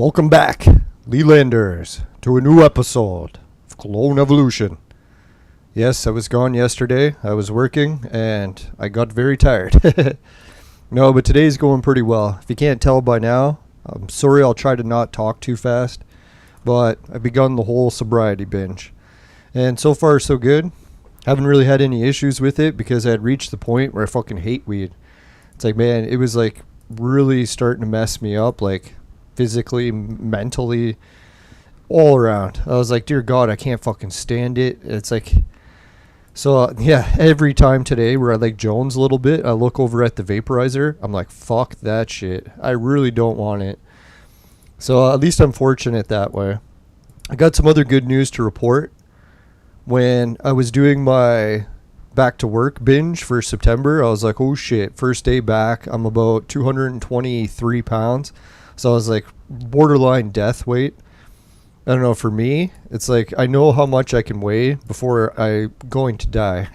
Welcome back, Lelanders, to a new episode of Clone Evolution. Yes, I was gone yesterday. I was working, and I got very tired. No, but today's going pretty well. If you can't tell by now, I'm sorry, I'll try to not talk too fast, but I've begun the whole sobriety binge. And so far, so good. Haven't really had any issues with it because I had reached the point where I fucking hate weed. It's like, man, it was like really starting to mess me up, like physically, mentally, all around. I was like, dear God, I can't fucking stand it. It's like, so yeah, every time today where I like Jones a little bit, I look over at the vaporizer. I'm like, fuck that shit. I really don't want it. So at least I'm fortunate that way. I got some other good news to report. When I was doing my back to work binge for September, I was like, oh shit, first day back, I'm about 223 pounds. So I was like borderline death weight. I don't know, for me, it's like I know how much I can weigh before I'm going to die.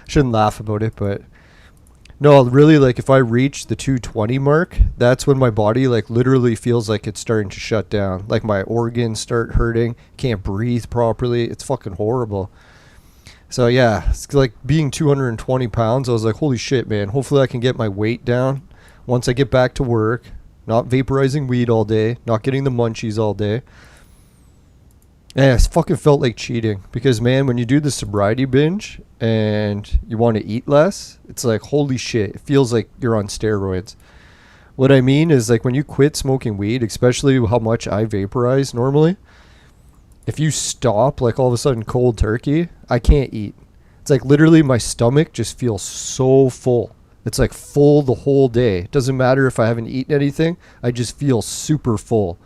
Shouldn't laugh about it, but no, really, like if I reach the 220 mark, that's when my body like literally feels like it's starting to shut down. Like my organs start hurting, can't breathe properly. It's fucking horrible. So yeah, it's like being 220 pounds. I was like, holy shit, man. Hopefully I can get my weight down once I get back to work. Not vaporizing weed all day, not getting the munchies all day. And it fucking felt like cheating because, man, when you do the sobriety binge and you want to eat less, it's like, holy shit, it feels like you're on steroids. What I mean is, like, when you quit smoking weed, especially how much I vaporize normally, if you stop, like, all of a sudden cold turkey, I can't eat. It's like literally my stomach just feels so full. It's like full the whole day. It doesn't matter if I haven't eaten anything. I just feel super full.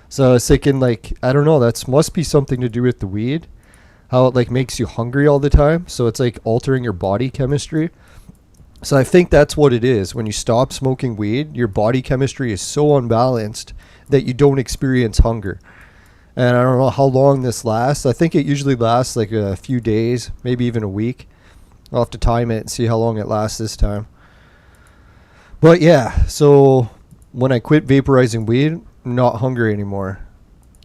So I was thinking, like, I don't know, that must be something to do with the weed. How it like makes you hungry all the time. So it's like altering your body chemistry. So I think that's what it is. When you stop smoking weed, your body chemistry is so unbalanced that you don't experience hunger. And I don't know how long this lasts. I think it usually lasts like a few days, maybe even a week. I'll have to time it and see how long it lasts this time. But yeah, so when I quit vaporizing weed, I'm not hungry anymore.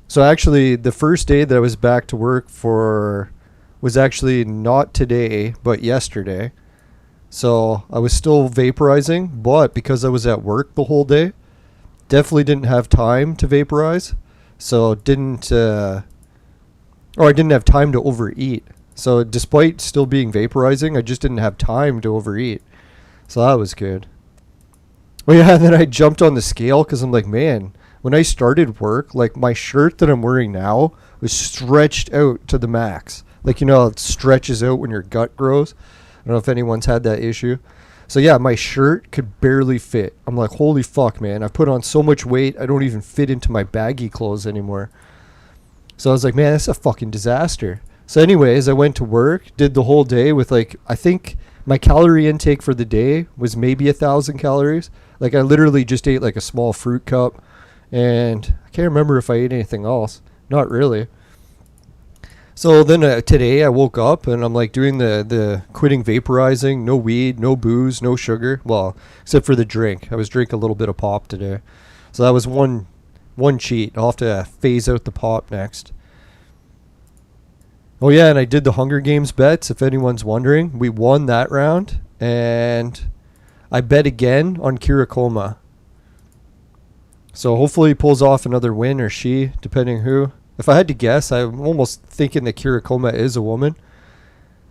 So actually, the first day that I was back to work for was actually not today, but yesterday. So I was still vaporizing, but because I was at work the whole day, definitely didn't have time to vaporize. So I didn't have time to overeat. So despite still being vaporizing, I just didn't have time to overeat. So that was good. Well, yeah, and then I jumped on the scale because I'm like, man, when I started work, like my shirt that I'm wearing now was stretched out to the max. Like, you know, it stretches out when your gut grows. I don't know if anyone's had that issue. So yeah, my shirt could barely fit. I'm like, holy fuck, man. I've put on so much weight, I don't even fit into my baggy clothes anymore. So I was like, man, that's a fucking disaster. So anyways, I went to work, did the whole day with like, I think my calorie intake for the day was maybe 1,000 calories. Like I literally just ate like a small fruit cup, and I can't remember if I ate anything else. Not really. So then today I woke up and I'm like doing the quitting vaporizing, no weed, no booze, no sugar. Well, except for the drink. I was drinking a little bit of pop today. So that was one cheat. I'll have to phase out the pop next. Oh yeah, and I did the Hunger Games bets, if anyone's wondering. We won that round, and I bet again on Kirakoma. So hopefully he pulls off another win, or she, depending who. If I had to guess, I'm almost thinking that Kirakoma is a woman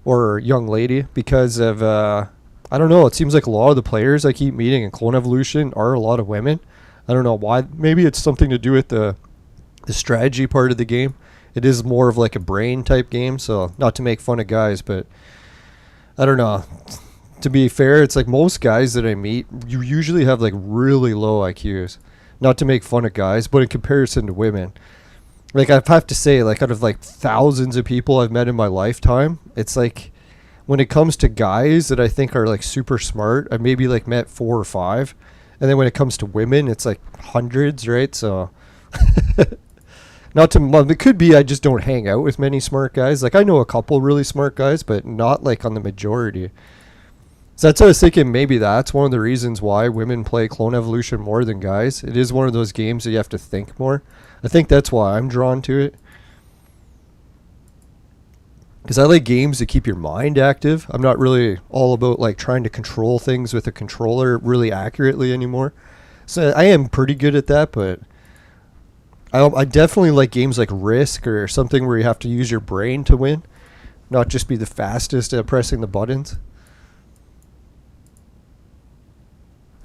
or a young lady because of, I don't know, it seems like a lot of the players I keep meeting in Clone Evolution are a lot of women. I don't know why. Maybe it's something to do with the strategy part of the game. It is more of like a brain type game, so not to make fun of guys, but I don't know. To be fair, it's like most guys that I meet, you usually have like really low IQs. Not to make fun of guys, but in comparison to women. Like I have to say, like out of like thousands of people I've met in my lifetime, it's like when it comes to guys that I think are like super smart, I maybe like met 4 or 5. And then when it comes to women, it's like hundreds, right? So not to, it could be I just don't hang out with many smart guys. Like I know a couple really smart guys, but not like on the majority. So that's what I was thinking. Maybe that's one of the reasons why women play Clone Evolution more than guys. It is one of those games that you have to think more. I think that's why I'm drawn to it. Because I like games that keep your mind active. I'm not really all about like trying to control things with a controller really accurately anymore. So I am pretty good at that, but I definitely like games like Risk or something where you have to use your brain to win, not just be the fastest at pressing the buttons.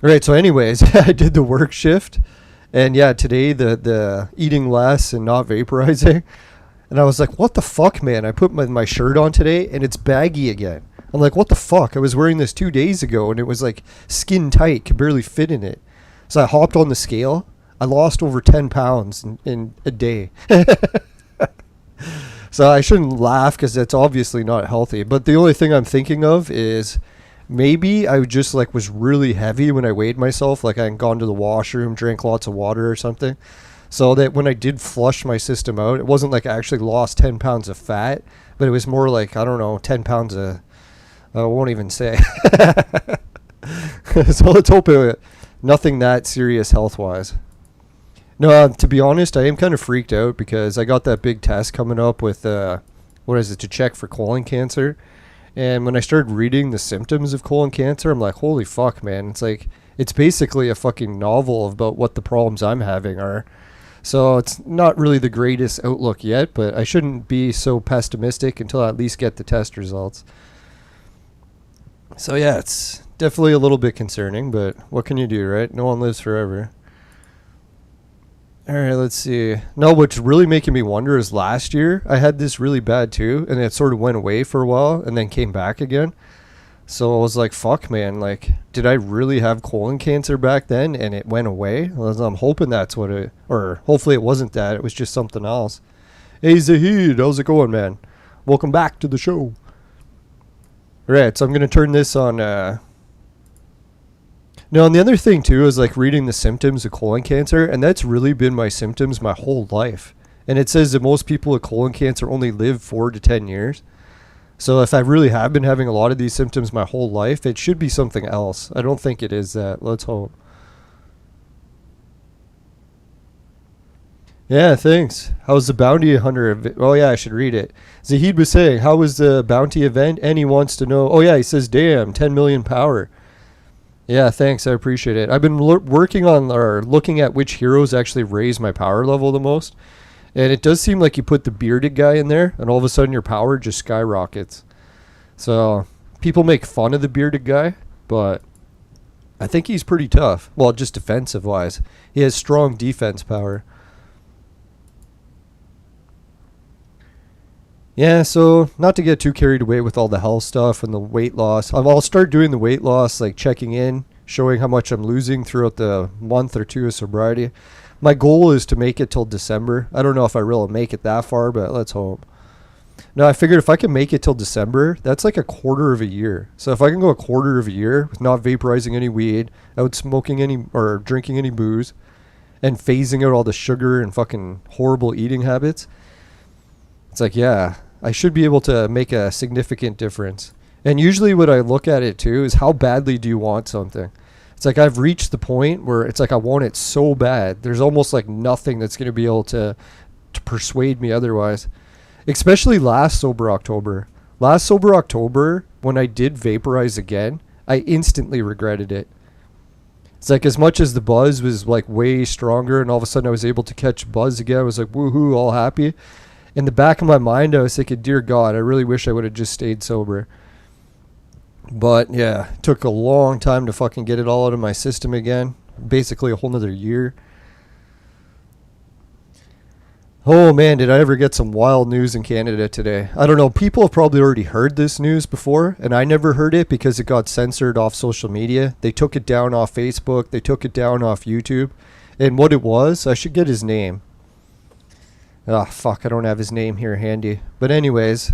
Alright, so anyways, I did the work shift, and yeah, today the eating less and not vaporizing, and I was like, what the fuck, man? I put my shirt on today, and it's baggy again. I'm like, what the fuck? I was wearing this 2 days ago, and it was like skin tight, could barely fit in it. So I hopped on the scale. I lost over 10 pounds in a day. So I shouldn't laugh because that's obviously not healthy. But the only thing I'm thinking of is maybe I just like was really heavy when I weighed myself. Like I had gone to the washroom, drank lots of water or something. So that when I did flush my system out, it wasn't like I actually lost 10 pounds of fat, but it was more like, I don't know, 10 pounds of, I won't even say. So let's hope nothing that serious health-wise. No, to be honest, I am kind of freaked out because I got that big test coming up with, what is it, to check for colon cancer. And when I started reading the symptoms of colon cancer, I'm like, holy fuck, man. It's like, it's basically a fucking novel about what the problems I'm having are. So it's not really the greatest outlook yet, but I shouldn't be so pessimistic until I at least get the test results. So yeah, it's definitely a little bit concerning, but what can you do, right? No one lives forever. All right, let's see. No, what's really making me wonder is last year I had this really bad too, and it sort of went away for a while and then came back again. So I was like, fuck, man, like, did I really have colon cancer back then and it went away? I'm hoping that's what it, or hopefully it wasn't that. It was just something else. Hey, Zahid, how's it going, man? Welcome back to the show. All right, so I'm going to turn this on, Now, and the other thing, too, is like reading the symptoms of colon cancer, and that's really been my symptoms my whole life. And it says that most people with colon cancer only live 4 to 10 years. So if I really have been having a lot of these symptoms my whole life, it should be something else. I don't think it is that. Let's hope. Yeah, thanks. How's the bounty hunter? Oh, yeah, I should read it. Zahid was saying, how was the bounty event? And he wants to know. Oh, yeah, he says, damn, 10 million power. Yeah, thanks. I appreciate it. I've been working on or looking at which heroes actually raise my power level the most. And it does seem like you put the bearded guy in there, and all of a sudden your power just skyrockets. So people make fun of the bearded guy, but I think he's pretty tough. Well, just defensive-wise. He has strong defense power. Yeah, so not to get too carried away with all the health stuff and the weight loss. I'll start doing the weight loss, like checking in, showing how much I'm losing throughout the month or two of sobriety. My goal is to make it till December. I don't know if I really make it that far, but let's hope. Now, I figured if I can make it till December, that's like a quarter of a year. So if I can go a quarter of a year with not vaporizing any weed, out smoking any or drinking any booze, and phasing out all the sugar and fucking horrible eating habits, it's like, yeah, I should be able to make a significant difference. And usually what I look at it too is how badly do you want something? It's like I've reached the point where it's like I want it so bad. There's almost like nothing that's going to be able to persuade me otherwise. Especially last Sober October. Last Sober October, when I did vaporize again, I instantly regretted it. It's like as much as the buzz was like way stronger and all of a sudden I was able to catch buzz again, I was like, woohoo, all happy. In the back of my mind, I was thinking, dear God, I really wish I would have just stayed sober. But yeah, it took a long time to fucking get it all out of my system again. Basically a whole nother year. Oh man, did I ever get some wild news in Canada today. I don't know, people have probably already heard this news before, and I never heard it because it got censored off social media. They took it down off Facebook, they took it down off YouTube. And what it was, I should get his name. Oh, fuck, I don't have his name here handy. But anyways,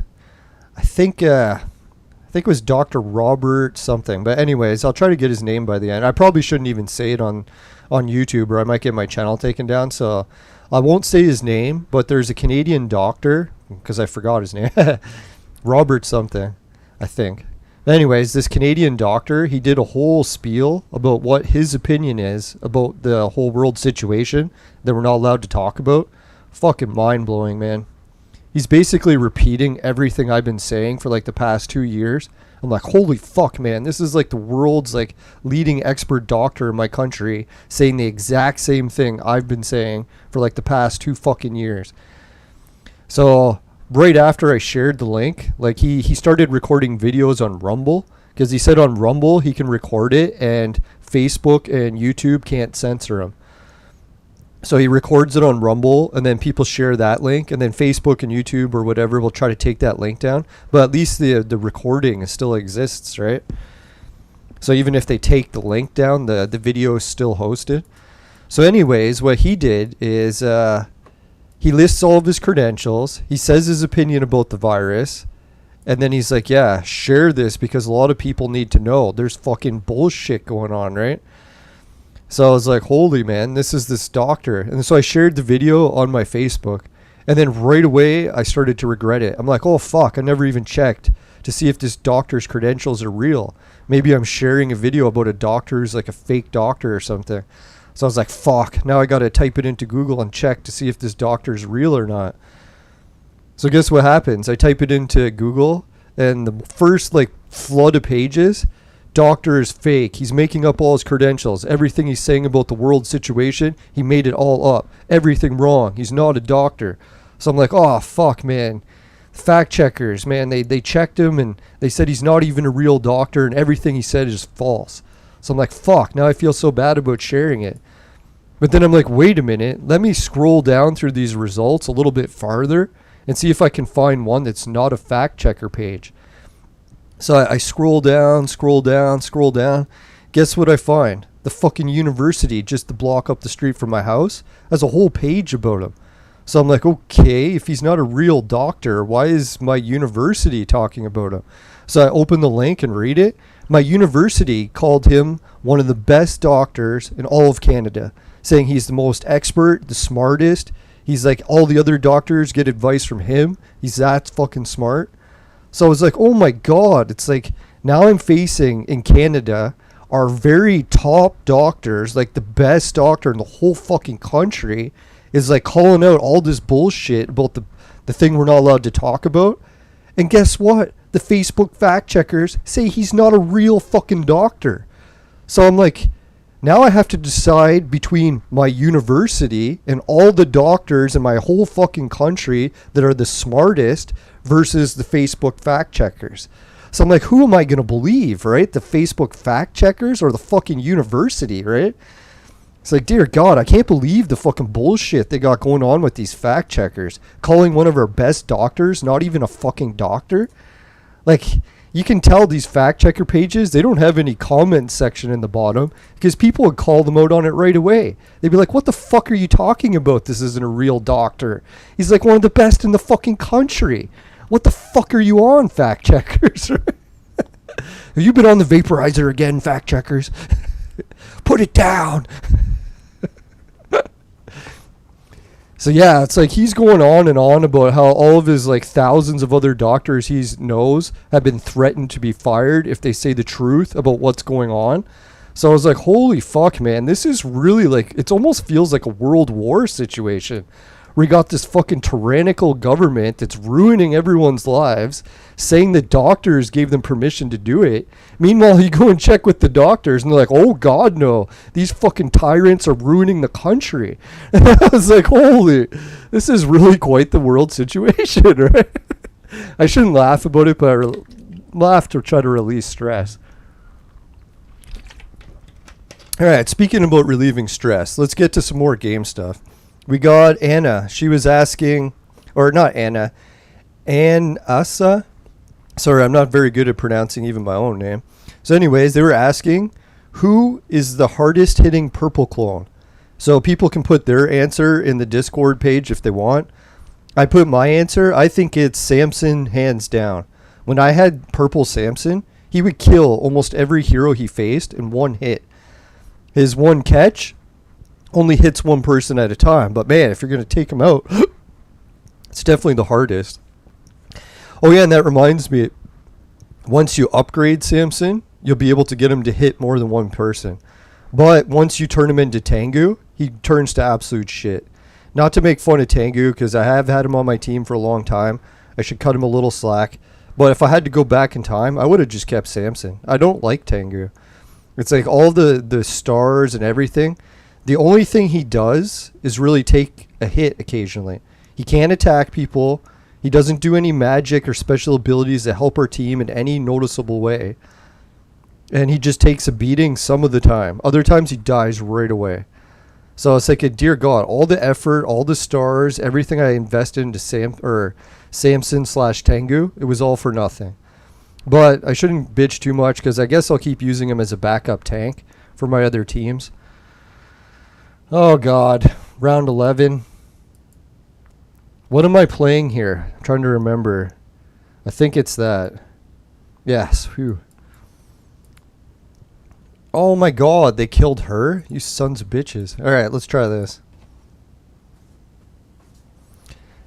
I think it was Dr. Robert something. But anyways, I'll try to get his name by the end. I probably shouldn't even say it on YouTube or I might get my channel taken down. So I won't say his name, but there's a Canadian doctor, because I forgot his name. Robert something, I think. Anyways, this Canadian doctor, he did a whole spiel about what his opinion is about the whole world situation that we're not allowed to talk about. Fucking mind-blowing, man. He's basically repeating everything I've been saying for like the past 2 years. I'm like, holy fuck, man. This is like the world's like leading expert doctor in my country saying the exact same thing I've been saying for like the past 2 fucking years. So right after I shared the link, like he started recording videos on Rumble, because he said on Rumble he can record it and Facebook and YouTube can't censor him. So he records it on Rumble, and then people share that link, and then Facebook and YouTube or whatever will try to take that link down. But at least the recording still exists, right? So even if they take the link down, the video is still hosted. So anyways, what he did is he lists all of his credentials. He says his opinion about the virus. And then he's like, yeah, share this because a lot of people need to know. There's fucking bullshit going on, right? So I was like, holy man, this is this doctor. And so I shared the video on my Facebook. And then right away, I started to regret it. I'm like, oh, fuck, I never even checked to see if this doctor's credentials are real. Maybe I'm sharing a video about a doctor who's like a fake doctor or something. So I was like, fuck, now I got to type it into Google and check to see if this doctor is real or not. So guess what happens? I type it into Google, and the first like flood of pages, doctor is fake. He's making up all his credentials. Everything he's saying about the world situation, he made it all up. Everything wrong. He's not a doctor. So I'm like, oh, fuck, man. Fact checkers, man, they checked him, and they said he's not even a real doctor, and everything he said is false. So I'm like, fuck, now I feel so bad about sharing it. But then I'm like, wait a minute. Let me scroll down through these results a little bit farther and see if I can find one that's not a fact checker page. So I scroll down. Guess what I find? The fucking university just the block up the street from my house has a whole page about him. So I'm like, okay, if he's not a real doctor, why is my university talking about him? So I open the link and read it. My university called him one of the best doctors in all of Canada, saying he's the most expert, the smartest. He's like, all the other doctors get advice from him. He's that fucking smart. So I was like, oh my God. It's like, now I'm facing in Canada our very top doctors, like the best doctor in the whole fucking country, is like calling out all this bullshit about the thing we're not allowed to talk about. And guess what? The Facebook fact checkers say he's not a real fucking doctor. So I'm like, now I have to decide between my university and all the doctors in my whole fucking country that are the smartest versus the Facebook fact checkers. So I'm like, who am I going to believe, right? The Facebook fact checkers or the fucking university, right? It's like, dear God, I can't believe the fucking bullshit they got going on with these fact checkers. Calling one of our best doctors not even a fucking doctor. Like, you can tell these fact checker pages, they don't have any comment section in the bottom because people would call them out on it right away. They'd be like, what the fuck are you talking about? This isn't a real doctor. He's like one of the best in the fucking country. What the fuck are you on, fact checkers? Have you been on the Vaporizer again, fact checkers? Put it down. So yeah, it's like he's going on and on about how all of his like thousands of other doctors he knows have been threatened to be fired if they say the truth about what's going on. So I was like, holy fuck, man, this is really like, it almost feels like a world war situation. We got this fucking tyrannical government that's ruining everyone's lives, saying that doctors gave them permission to do it. Meanwhile, you go and check with the doctors, and they're like, oh, God, no. These fucking tyrants are ruining the country. And I was like, holy, this is really quite the world situation, right? I shouldn't laugh about it, but I laugh to try to release stress. All right, speaking about relieving stress, let's get to some more game stuff. We got Anna. She was asking, or not Anna, Asa. Sorry, I'm not very good at pronouncing even my own name. So anyways, they were asking, who is the hardest hitting purple clone? So people can put their answer in the Discord page if they want. I put my answer. I think it's Samson hands down. When I had purple Samson, he would kill almost every hero he faced in one hit. His one catch only hits one person at a time. But man, if you're going to take him out, it's definitely the hardest. Oh yeah, and that reminds me, once you upgrade Samson, you'll be able to get him to hit more than one person. But once you turn him into Tengu, he turns to absolute shit. Not to make fun of Tengu, because I have had him on my team for a long time. I should cut him a little slack. But if I had to go back in time, I would have just kept Samson. I don't like Tengu. It's like all the stars and everything. The only thing he does is really take a hit occasionally. He can't attack people. He doesn't do any magic or special abilities that help our team in any noticeable way. And he just takes a beating some of the time. Other times he dies right away. So it's like, dear God, all the effort, all the stars, everything I invested into Samson/Tengu, it was all for nothing. But I shouldn't bitch too much, because I guess I'll keep using him as a backup tank for my other teams. Oh God, round 11. What am I playing here? I'm trying to remember. I think it's that. Yes. Whew. Oh my God, they killed her? You sons of bitches. Alright, let's try this.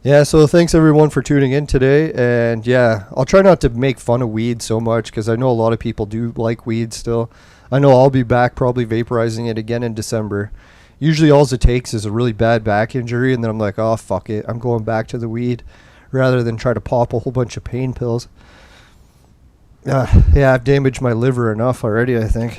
Yeah, so thanks everyone for tuning in today. And yeah, I'll try not to make fun of weed so much, because I know a lot of people do like weed still. I know I'll be back probably vaporizing it again in December. Usually all it takes is a really bad back injury, and then I'm like, oh, fuck it. I'm going back to the weed rather than try to pop a whole bunch of pain pills. Yeah, I've damaged my liver enough already, I think.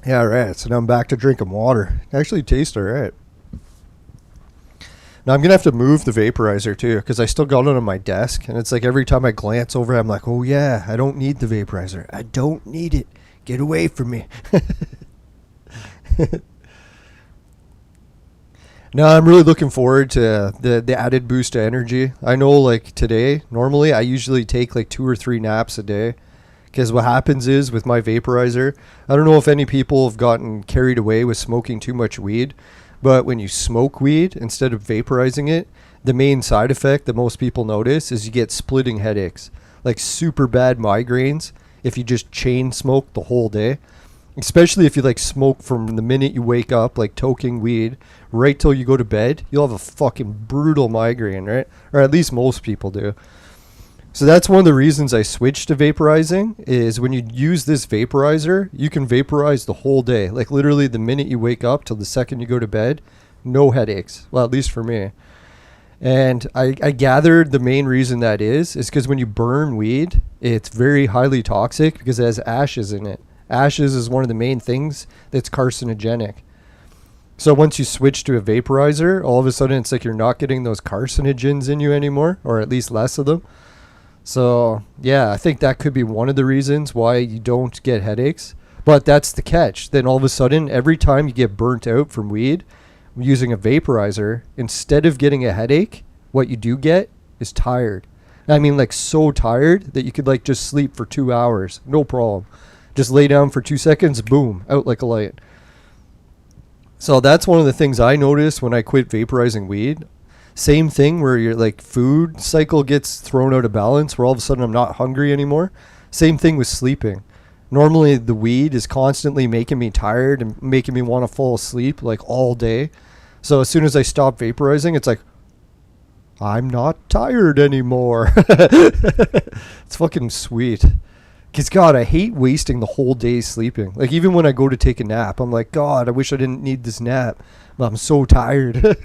Yeah, right. So now I'm back to drinking water. It actually tastes alright. Now I'm going to have to move the vaporizer too, because I still got it on my desk. And it's like every time I glance over, I'm like, oh yeah, I don't need the vaporizer. I don't need it. Get away from me. No, I'm really looking forward to the added boost of energy. I know like today, normally I usually take like 2 or 3 naps a day. Because what happens is with my vaporizer, I don't know if any people have gotten carried away with smoking too much weed, but when you smoke weed instead of vaporizing it, the main side effect that most people notice is you get splitting headaches, like super bad migraines if you just chain smoke the whole day. Especially if you like smoke from the minute you wake up, like toking weed, right till you go to bed, you'll have a fucking brutal migraine, right? Or at least most people do. So that's one of the reasons I switched to vaporizing, is when you use this vaporizer, you can vaporize the whole day. Like literally the minute you wake up till the second you go to bed, no headaches. Well, at least for me. And I gathered the main reason that is because when you burn weed, it's very highly toxic because it has ashes in it. Ashes is one of the main things that's carcinogenic. So once you switch to a vaporizer, all of a sudden it's like you're not getting those carcinogens in you anymore, or at least less of them. So, yeah, I think that could be one of the reasons why you don't get headaches. But that's the catch. Then all of a sudden, every time you get burnt out from weed using a vaporizer, instead of getting a headache, what you do get is tired. I mean, like so tired that you could like just sleep for 2 hours. No problem. Just lay down for 2 seconds, boom, out like a light. So that's one of the things I noticed when I quit vaporizing weed. Same thing where your like food cycle gets thrown out of balance, where all of a sudden I'm not hungry anymore. Same thing with sleeping. Normally the weed is constantly making me tired and making me want to fall asleep like all day. So as soon as I stop vaporizing, it's like, I'm not tired anymore. It's fucking sweet. Because God, I hate wasting the whole day sleeping. Like even when I go to take a nap, I'm like, God, I wish I didn't need this nap. But I'm so tired.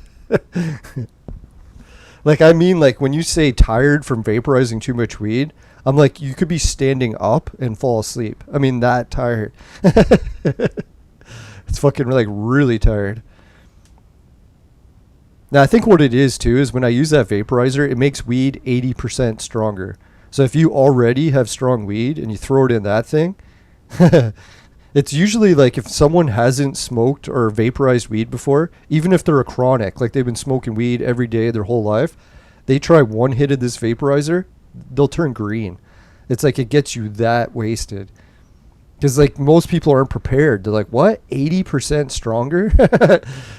Like, I mean, like, when you say tired from vaporizing too much weed, I'm like, you could be standing up and fall asleep. I mean, that tired. It's fucking, like, really tired. Now, I think what it is, too, is when I use that vaporizer, it makes weed 80% stronger. So if you already have strong weed and you throw it in that thing, it's usually like if someone hasn't smoked or vaporized weed before, even if they're a chronic, like they've been smoking weed every day their whole life, they try one hit of this vaporizer, they'll turn green. It's like it gets you that wasted. Because like most people aren't prepared. They're like, what? 80% stronger?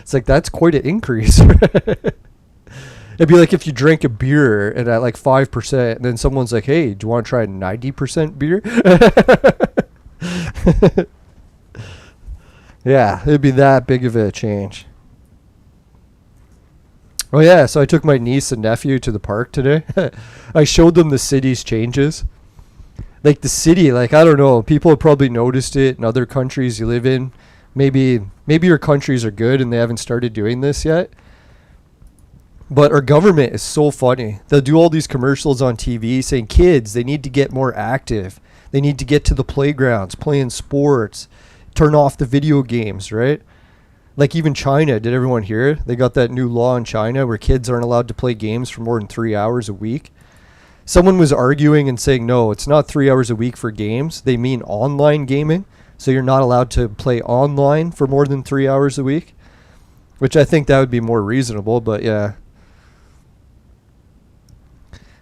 It's like, that's quite an increase. It'd be like if you drank a beer and at like 5%, and then someone's like, hey, do you want to try 90% beer? Yeah, it'd be that big of a change. Oh yeah, so I took my niece and nephew to the park today. I showed them the city's changes. Like the city, like I don't know, people have probably noticed it in other countries you live in. Maybe your countries are good and they haven't started doing this yet. But our government is so funny. They'll do all these commercials on TV saying kids, they need to get more active. They need to get to the playgrounds, playing sports, turn off the video games, right? Like even China, did everyone hear it? They got that new law in China where kids aren't allowed to play games for more than 3 hours a week. Someone was arguing and saying, no, it's not 3 hours a week for games. They mean online gaming. So you're not allowed to play online for more than 3 hours a week, which I think that would be more reasonable, but yeah.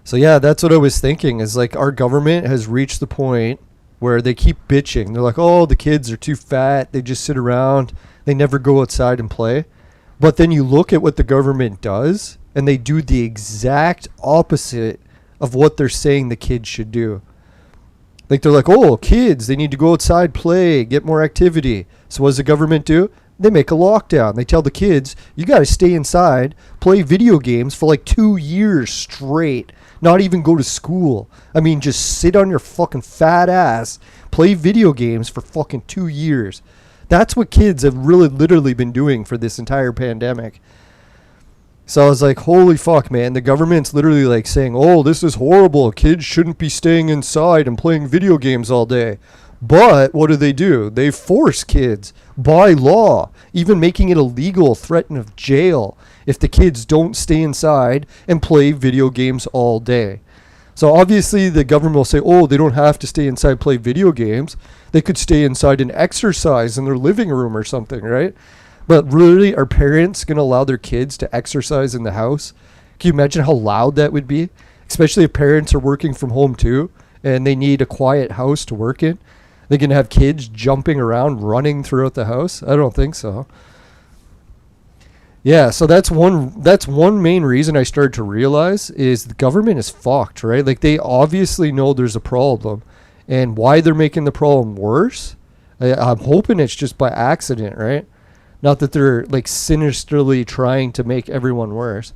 So yeah, that's what I was thinking is like our government has reached the point where they keep bitching. They're like, oh, the kids are too fat. They just sit around. They never go outside and play. But then you look at what the government does and they do the exact opposite of what they're saying the kids should do. Like they're like, oh, kids, they need to go outside, play, get more activity. So what does the government do? They make a lockdown. They tell the kids, you got to stay inside, play video games for like 2 years straight, not even go to school. I mean, just sit on your fucking fat ass, play video games for fucking 2 years. That's what kids have really literally been doing for this entire pandemic. So I was like, holy fuck, man. The government's literally like saying, oh, this is horrible. Kids shouldn't be staying inside and playing video games all day. But what do? They force kids by law, even making it illegal, threaten of jail if the kids don't stay inside and play video games all day. So obviously the government will say, oh, they don't have to stay inside and play video games. They could stay inside and exercise in their living room or something, right? But really, are parents going to allow their kids to exercise in the house? Can you imagine how loud that would be? Especially if parents are working from home too, and they need a quiet house to work in. They're going to have kids jumping around, running throughout the house? I don't think so. Yeah, so that's one main reason I started to realize is the government is fucked, right? Like they obviously know there's a problem. And why they're making the problem worse, I'm hoping it's just by accident, right? Not that they're like sinisterly trying to make everyone worse.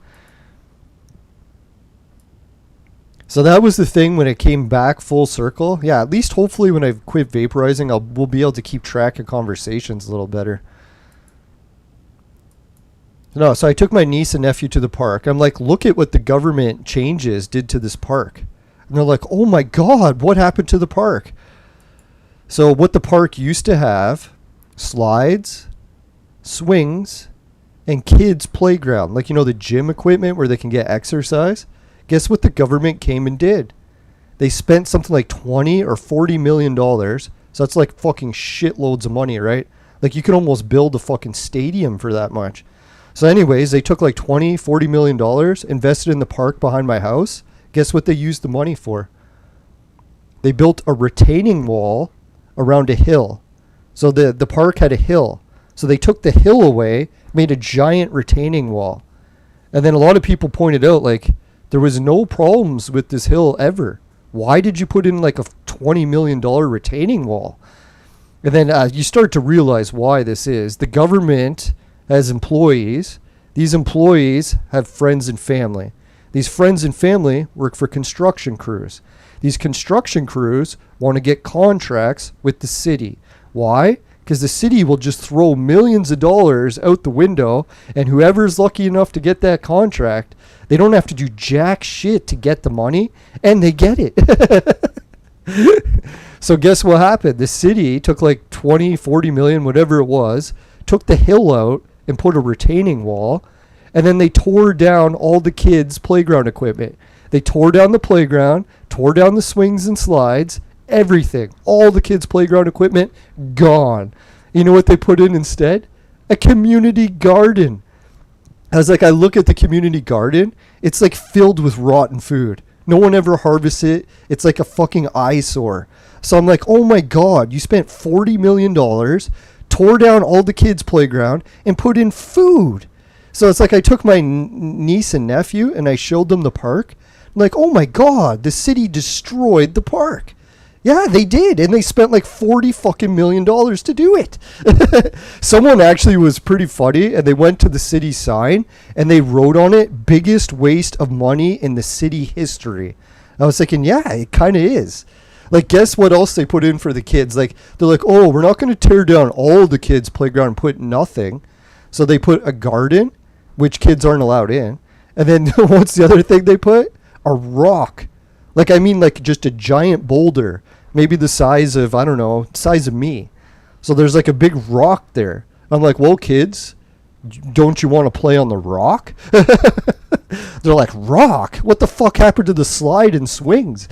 So that was the thing when it came back full circle. Yeah, at least hopefully when I quit vaporizing, we'll be able to keep track of conversations a little better. No, so I took my niece and nephew to the park. I'm like, look at what the government changes did to this park. And they're like, oh my God, what happened to the park? So what the park used to have, slides, swings, and kids playground, like, you know, the gym equipment where they can get exercise. Guess what the government came and did? They spent something like 20 or 40 million dollars. So that's like fucking shitloads of money, right? Like you could almost build a fucking stadium for that much. So anyways, they took like 20, 40 million dollars, invested in the park behind my house. Guess what they used the money for? They built a retaining wall around a hill. So the park had a hill. So they took the hill away, made a giant retaining wall. And then a lot of people pointed out, like, there was no problems with this hill ever. Why did you put in like a $20 million retaining wall? And then you start to realize why this is. The government has employees. These employees have friends and family. These friends and family work for construction crews. These construction crews want to get contracts with the city. Why? Because the city will just throw millions of dollars out the window, and whoever's lucky enough to get that contract, they don't have to do jack shit to get the money, and they get it. So guess what happened? The city took like 20, 40 million, whatever it was, took the hill out and put a retaining wall, and then they tore down all the kids' playground equipment. They tore down the playground, tore down the swings and slides, everything. All the kids' playground equipment, gone. You know what they put in instead? A community garden. I was like, I look at the community garden, it's like filled with rotten food. No one ever harvests it. It's like a fucking eyesore. So I'm like, oh my God, you spent $40 million, tore down all the kids' playground, and put in food. So it's like I took my niece and nephew and I showed them the park. I'm like, oh my God, the city destroyed the park. Yeah, they did, and they spent like $40 fucking million to do it. Someone actually was pretty funny, and they went to the city sign, and they wrote on it, biggest waste of money in the city history. I was thinking, yeah, it kind of is. Like, guess what else they put in for the kids? Like, they're like, oh, we're not going to tear down all the kids' playground and put nothing. So they put a garden, which kids aren't allowed in. And then what's the other thing they put? A rock. Like, I mean, like, just a giant boulder. Maybe the size of, I don't know, size of me. So there's like a big rock there. I'm like, well, kids, don't you want to play on the rock? They're like, rock? What the fuck happened to the slide and swings?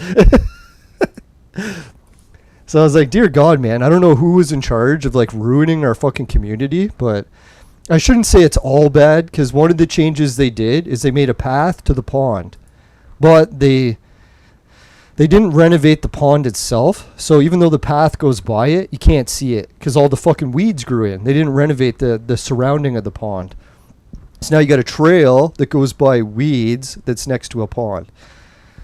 So I was like, dear God, man, I don't know who was in charge of like ruining our fucking community, but I shouldn't say it's all bad, because one of the changes they did is they made a path to the pond. But they didn't renovate the pond itself, so even though the path goes by it, you can't see it because all the fucking weeds grew in. They didn't renovate the surrounding of the pond. So now you got a trail that goes by weeds that's next to a pond.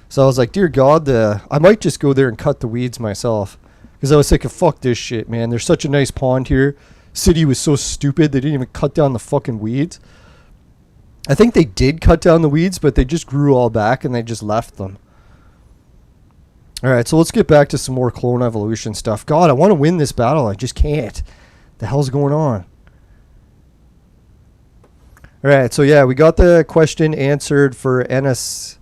So I was like, dear God, I might just go there and cut the weeds myself, because I was thinking, fuck this shit, man. There's such a nice pond here. City was so stupid, they didn't even cut down the fucking weeds. I think they did cut down the weeds, but they just grew all back and they just left them. Alright, so let's get back to some more clone evolution stuff. God, I want to win this battle. I just can't. The hell's going on? Alright, so yeah, we got the question answered for Ennis.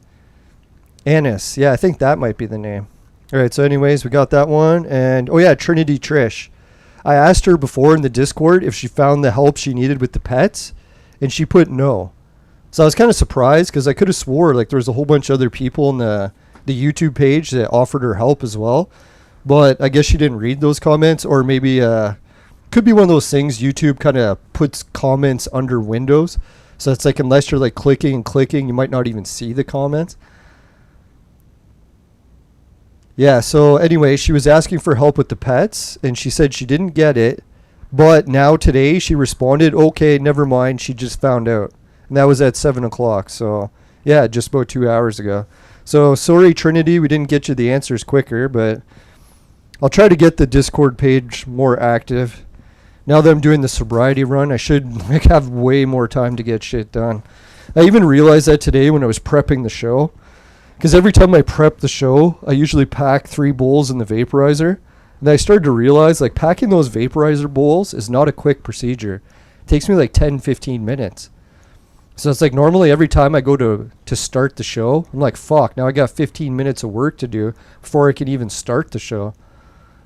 Yeah, I think that might be the name. Alright, so anyways, we got that one. And, oh yeah, Trinity Trish. I asked her before in the Discord if she found the help she needed with the pets, and she put no. So I was kind of surprised, because I could have swore like there was a whole bunch of other people in the YouTube page that offered her help as well, but I guess she didn't read those comments, or maybe could be one of those things YouTube kind of puts comments under windows, so it's like unless you're like clicking and clicking, you might not even see the comments. Yeah, so anyway, she was asking for help with the pets, and she said she didn't get it, but now today she responded, okay, never mind, she just found out, and that was at 7 o'clock. So yeah, just about 2 hours ago. So sorry, Trinity, we didn't get you the answers quicker, but I'll try to get the Discord page more active. Now that I'm doing the sobriety run, I should have way more time to get shit done. I even realized that today when I was prepping the show, because every time I prep the show, I usually pack 3 bowls in the vaporizer. And I started to realize, like, packing those vaporizer bowls is not a quick procedure. It takes me like 10-15 minutes. So it's like normally every time I go to start the show, I'm like, fuck, now I got 15 minutes of work to do before I can even start the show.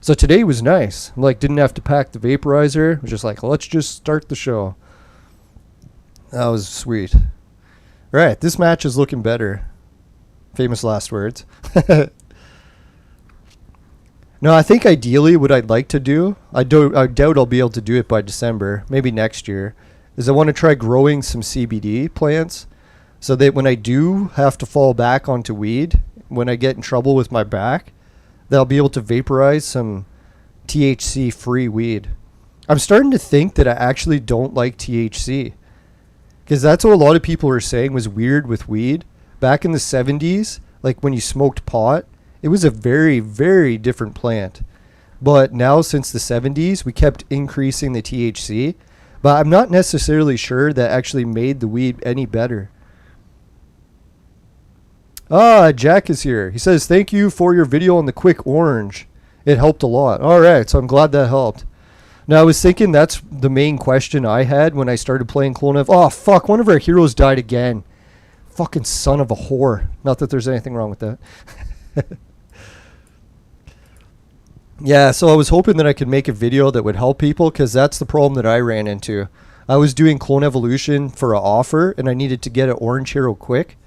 So today was nice. I'm like, didn't have to pack the vaporizer. I was just like, let's just start the show. That was sweet. All right, this match is looking better. Famous last words. No, I think ideally what I'd like to do, I doubt I'll be able to do it by December, maybe next year, is I want to try growing some CBD plants so that when I do have to fall back onto weed, when I get in trouble with my back, that I'll be able to vaporize some THC-free weed. I'm starting to think that I actually don't like THC, because that's what a lot of people are saying was weird with weed. Back in the 70s, like when you smoked pot, it was a very, very different plant. But now since the 70s, we kept increasing the THC. But I'm not necessarily sure that actually made the weed any better. Ah, Jack is here. He says, thank you for your video on the quick orange. It helped a lot. All right, so I'm glad that helped. Now, I was thinking that's the main question I had when I started playing Clone F. Oh, fuck, one of our heroes died again. Fucking son of a whore. Not that there's anything wrong with that. Yeah, so I was hoping that I could make a video that would help people, because that's the problem that I ran into. I was doing Clone Evolution for an offer, and I needed to get an orange hero quick.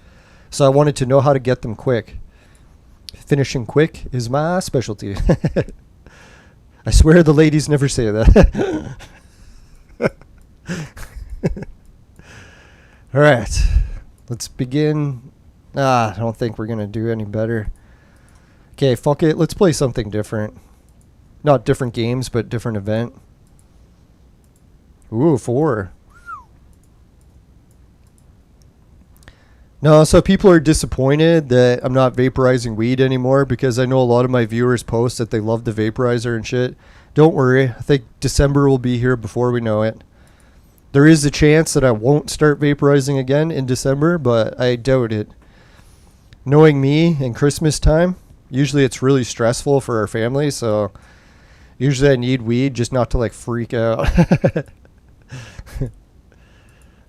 So I wanted to know how to get them quick. Finishing quick is my specialty. I swear the ladies never say that. All right, let's begin. I don't think we're going to do any better. Okay, fuck it. Let's play something different. Not different games, but different event. Ooh, 4. No, so people are disappointed that I'm not vaporizing weed anymore because I know a lot of my viewers post that they love the vaporizer and shit. Don't worry. I think December will be here before we know it. There is a chance that I won't start vaporizing again in December, but I doubt it. Knowing me and Christmas time, usually it's really stressful for our family, so usually I need weed just not to like freak out.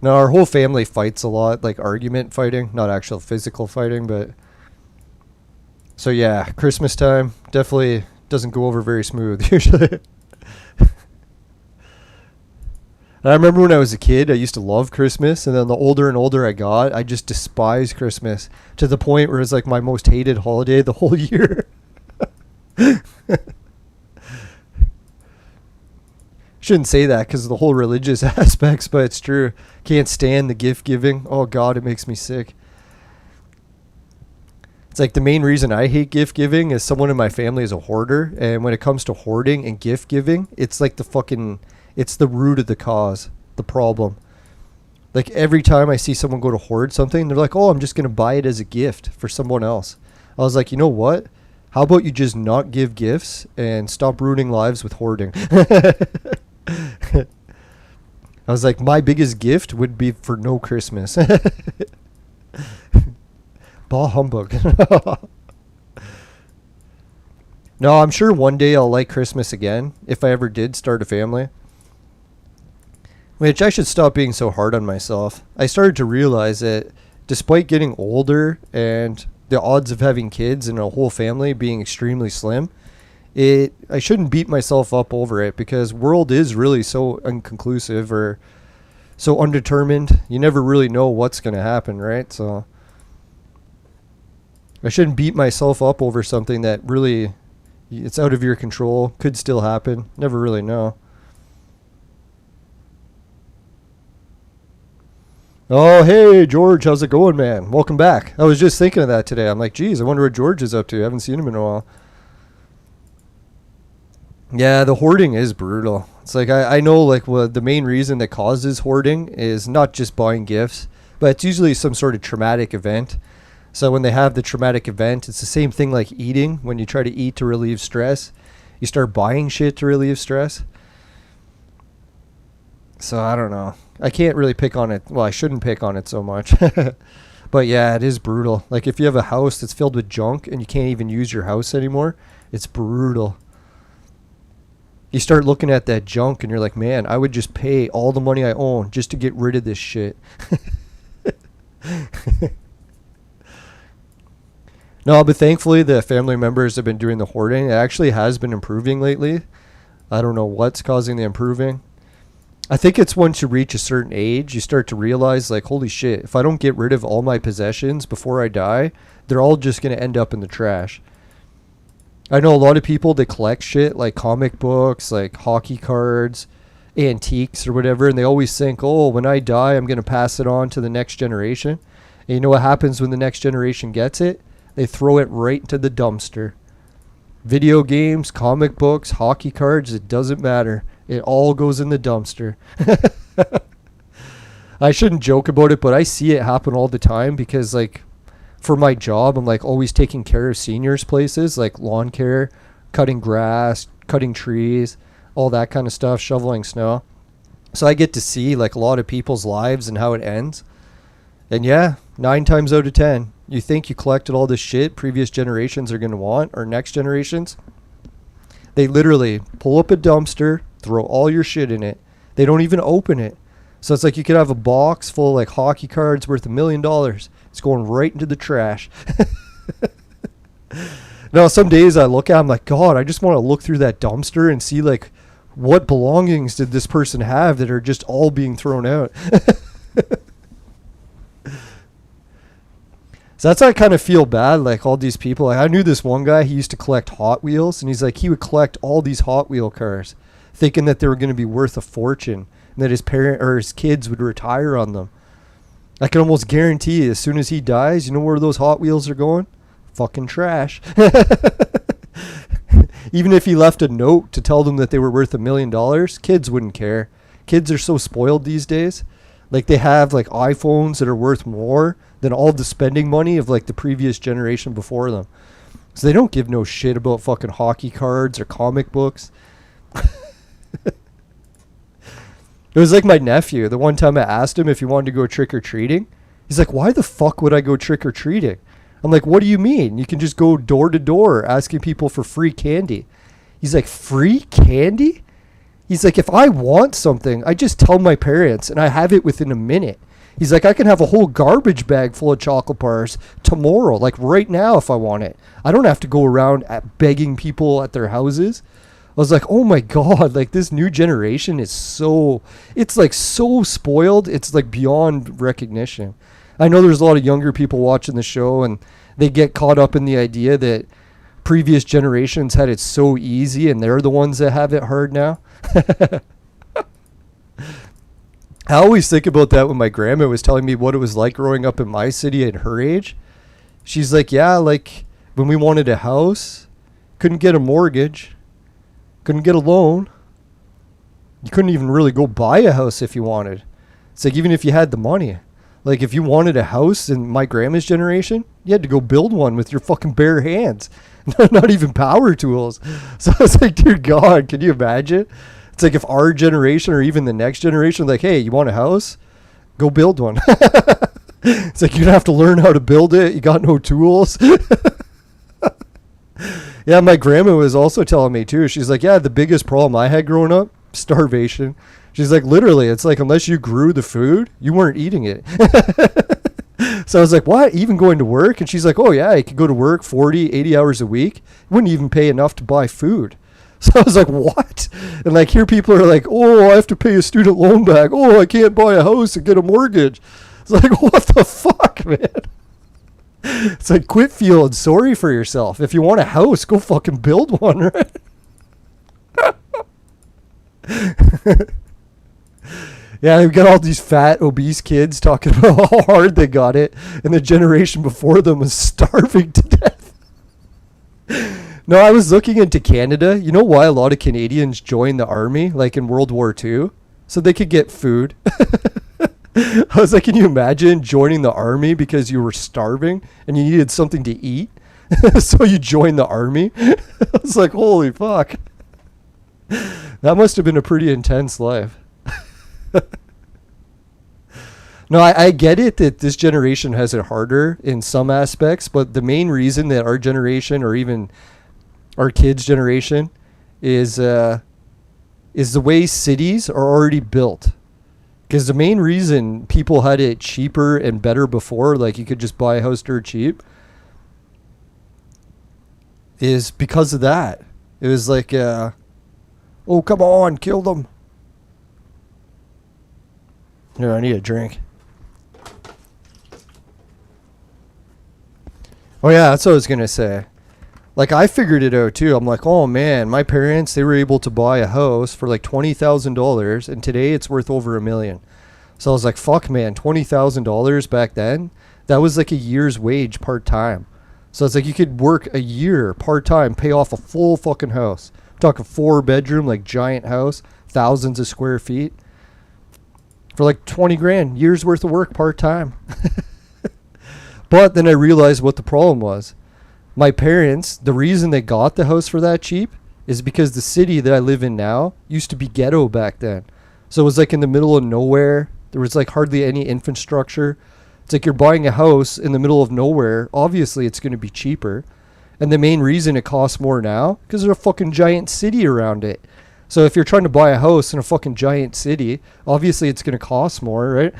No, our whole family fights a lot, like argument fighting, not actual physical fighting, but so yeah, Christmas time definitely doesn't go over very smooth usually. I remember when I was a kid, I used to love Christmas, and then the older and older I got, I just despise Christmas to the point where it's like my most hated holiday the whole year. Shouldn't say that because of the whole religious aspects, but it's true. Can't stand the gift giving. Oh God, it makes me sick. It's like the main reason I hate gift giving is someone in my family is a hoarder, and when it comes to hoarding and gift giving, it's like it's the root of the cause, the problem. Like every time I see someone go to hoard something, they're like, oh, I'm just going to buy it as a gift for someone else. I was like, you know what? How about you just not give gifts and stop ruining lives with hoarding? I was like, my biggest gift would be for no Christmas. Bah humbug. No, I'm sure one day I'll like Christmas again if I ever did start a family. Which I should stop being so hard on myself. I started to realize that despite getting older and the odds of having kids and a whole family being extremely slim, I shouldn't beat myself up over it because world is really so inconclusive or so undetermined. You never really know what's going to happen, right? So I shouldn't beat myself up over something that really it's out of your control, could still happen. Never really know. Oh, hey, George, how's it going, man? Welcome back. I was just thinking of that today. I'm like, geez, I wonder what George is up to. I haven't seen him in a while. Yeah, the hoarding is brutal. It's like I know like the main reason that causes hoarding is not just buying gifts, but it's usually some sort of traumatic event. So when they have the traumatic event, it's the same thing like eating. When you try to eat to relieve stress, you start buying shit to relieve stress. So I don't know. I can't really pick on it. Well, I shouldn't pick on it so much. But yeah, it is brutal. Like if you have a house that's filled with junk and you can't even use your house anymore, it's brutal. You start looking at that junk and you're like, man, I would just pay all the money I own just to get rid of this shit. No, but thankfully the family members have been doing the hoarding. It actually has been improving lately. I don't know what's causing the improving. I think it's once you reach a certain age, you start to realize like, holy shit, if I don't get rid of all my possessions before I die, they're all just going to end up in the trash. I know a lot of people that collect shit like comic books, like hockey cards, antiques or whatever, and they always think, oh, when I die, I'm going to pass it on to the next generation. And you know what happens when the next generation gets it? They throw it right into the dumpster. Video games, comic books, hockey cards, it doesn't matter. It all goes in the dumpster. I shouldn't joke about it, but I see it happen all the time because like for my job, I'm like always taking care of seniors places like lawn care, cutting grass, cutting trees, all that kind of stuff, shoveling snow. So I get to see like a lot of people's lives and how it ends. And yeah, 9 times out of 10, you think you collected all this shit previous generations are going to want or next generations. They literally pull up a dumpster, throw all your shit in it. They don't even open it. So it's like you could have a box full of like hockey cards worth $1 million. It's going right into the trash. Now, some days I look at, I'm like, God, I just want to look through that dumpster and see like what belongings did this person have that are just all being thrown out. So that's why I kind of feel bad, like all these people. Like I knew this one guy, he used to collect Hot Wheels, and he's like, he would collect all these Hot Wheel cars, thinking that they were going to be worth a fortune, and that his parent or his kids would retire on them. I can almost guarantee you, as soon as he dies, you know where those Hot Wheels are going? Fucking trash. Even if he left a note to tell them that they were worth $1 million, kids wouldn't care. Kids are so spoiled these days. Like they have like iPhones that are worth more than all the spending money of like the previous generation before them. So they don't give no shit about fucking hockey cards or comic books. It was like my nephew. The one time I asked him if he wanted to go trick-or-treating. He's like, why the fuck would I go trick-or-treating? I'm like, what do you mean? You can just go door to door asking people for free candy. He's like, free candy? He's like, if I want something, I just tell my parents and I have it within a minute. He's like, I can have a whole garbage bag full of chocolate bars tomorrow, like right now if I want it. I don't have to go around begging people at their houses. I was like, oh my God, like this new generation is it's like so spoiled. It's like beyond recognition. I know there's a lot of younger people watching the show and they get caught up in the idea that previous generations had it so easy and they're the ones that have it hard now. I always think about that when my grandma was telling me what it was like growing up in my city at her age. She's like, yeah, like when we wanted a house, couldn't get a mortgage, couldn't get a loan. You couldn't even really go buy a house if you wanted. It's like even if you had the money. Like if you wanted a house in my grandma's generation, you had to go build one with your fucking bare hands. Not even power tools. So I was like, dear God, can you imagine? It's like if our generation or even the next generation, like, hey, you want a house? Go build one. It's like you're going to have to learn how to build it. You got no tools. Yeah, my grandma was also telling me too. She's like, yeah, the biggest problem I had growing up, starvation. She's like, literally, it's like unless you grew the food, you weren't eating it. So I was like, what? Even going to work? And she's like, oh yeah, you could go to work 40, 80 hours a week. Wouldn't even pay enough to buy food. So I was like, what? And like here people are like, oh, I have to pay a student loan back. Oh, I can't buy a house and get a mortgage. It's like, what the fuck, man? It's like, quit feeling sorry for yourself. If you want a house, go fucking build one, right? Yeah, we've got all these fat, obese kids talking about how hard they got it, and the generation before them was starving to death. No, I was looking into Canada. You know why a lot of Canadians joined the army, like in World War II? So they could get food. I was like, can you imagine joining the army because you were starving and you needed something to eat? So you joined the army? I was like, holy fuck. That must have been a pretty intense life. No, I get it that this generation has it harder in some aspects, but the main reason that our generation or even our kids' generation is the way cities are already built. Because the main reason people had it cheaper and better before, like you could just buy a house dirt cheap, is because of that. It was like, oh, come on, kill them. No, I need a drink. Oh yeah, that's what I was going to say. Like I figured it out too. I'm like, oh man, my parents, they were able to buy a house for like $20,000 and today it's worth over $1 million. So I was like, fuck man, $20,000 back then, that was like a year's wage part-time. So it's like you could work a year part-time, pay off a full fucking house. I'm talking 4-bedroom, like giant house, thousands of square feet for like 20 grand, year's worth of work part-time. But then I realized what the problem was. My parents, the reason they got the house for that cheap is because the city that I live in now used to be ghetto back then. So it was like in the middle of nowhere. There was like hardly any infrastructure. It's like you're buying a house in the middle of nowhere. Obviously, it's going to be cheaper. And the main reason it costs more now, because there's a fucking giant city around it. So if you're trying to buy a house in a fucking giant city, obviously it's going to cost more, right?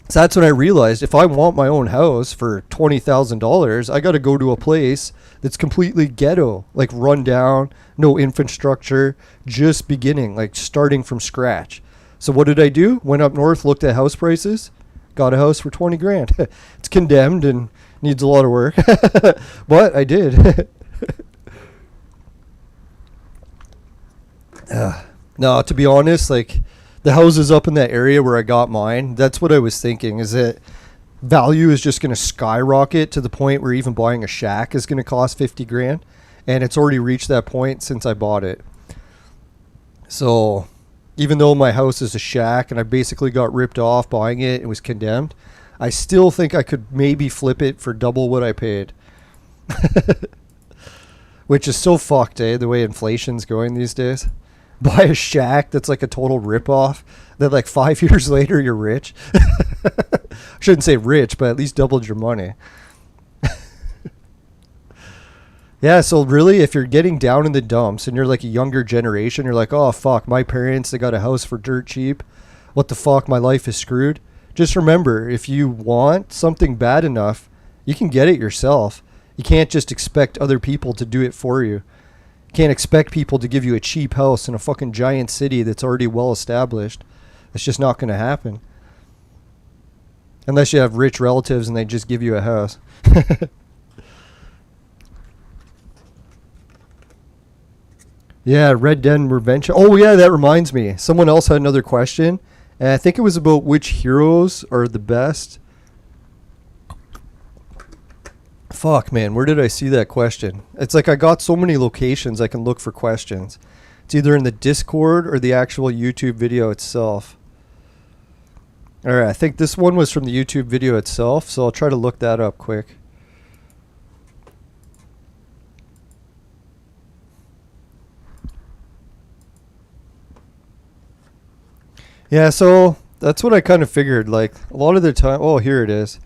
So that's when I realized if I want my own house for $20,000, I got to go to a place that's completely ghetto, like run down, no infrastructure, just beginning, like starting from scratch. So what did I do? Went up north, looked at house prices, got a house for 20 grand. It's condemned and needs a lot of work, but I did. No, to be honest, like the houses up in that area where I got mine, that's what I was thinking, is that value is just going to skyrocket to the point where even buying a shack is going to cost 50 grand. And it's already reached that point since I bought it. So even though my house is a shack and I basically got ripped off buying it and was condemned, I still think I could maybe flip it for double what I paid. Which is so fucked, the way inflation's going these days. Buy a shack that's like a total ripoff. Then like 5 years later, you're rich. I shouldn't say rich, but at least doubled your money. Yeah, so really, if you're getting down in the dumps and you're like a younger generation, you're like, oh, fuck, my parents, they got a house for dirt cheap. What the fuck, my life is screwed. Just remember, if you want something bad enough, you can get it yourself. You can't just expect other people to do it for you. You can't expect people to give you a cheap house in a fucking giant city that's already well established. It's just not going to happen. Unless you have rich relatives and they just give you a house. Yeah, Red Dead Redemption. Oh, yeah, that reminds me. Someone else had another question. And I think it was about which heroes are the best. Fuck, man. Where did I see that question? It's like I got so many locations I can look for questions. It's either in the Discord or the actual YouTube video itself. All right, I think this one was from the YouTube video itself, so I'll try to look that up quick. Yeah, so that's what I kind of figured. Like, a lot of the time... Oh, here it is.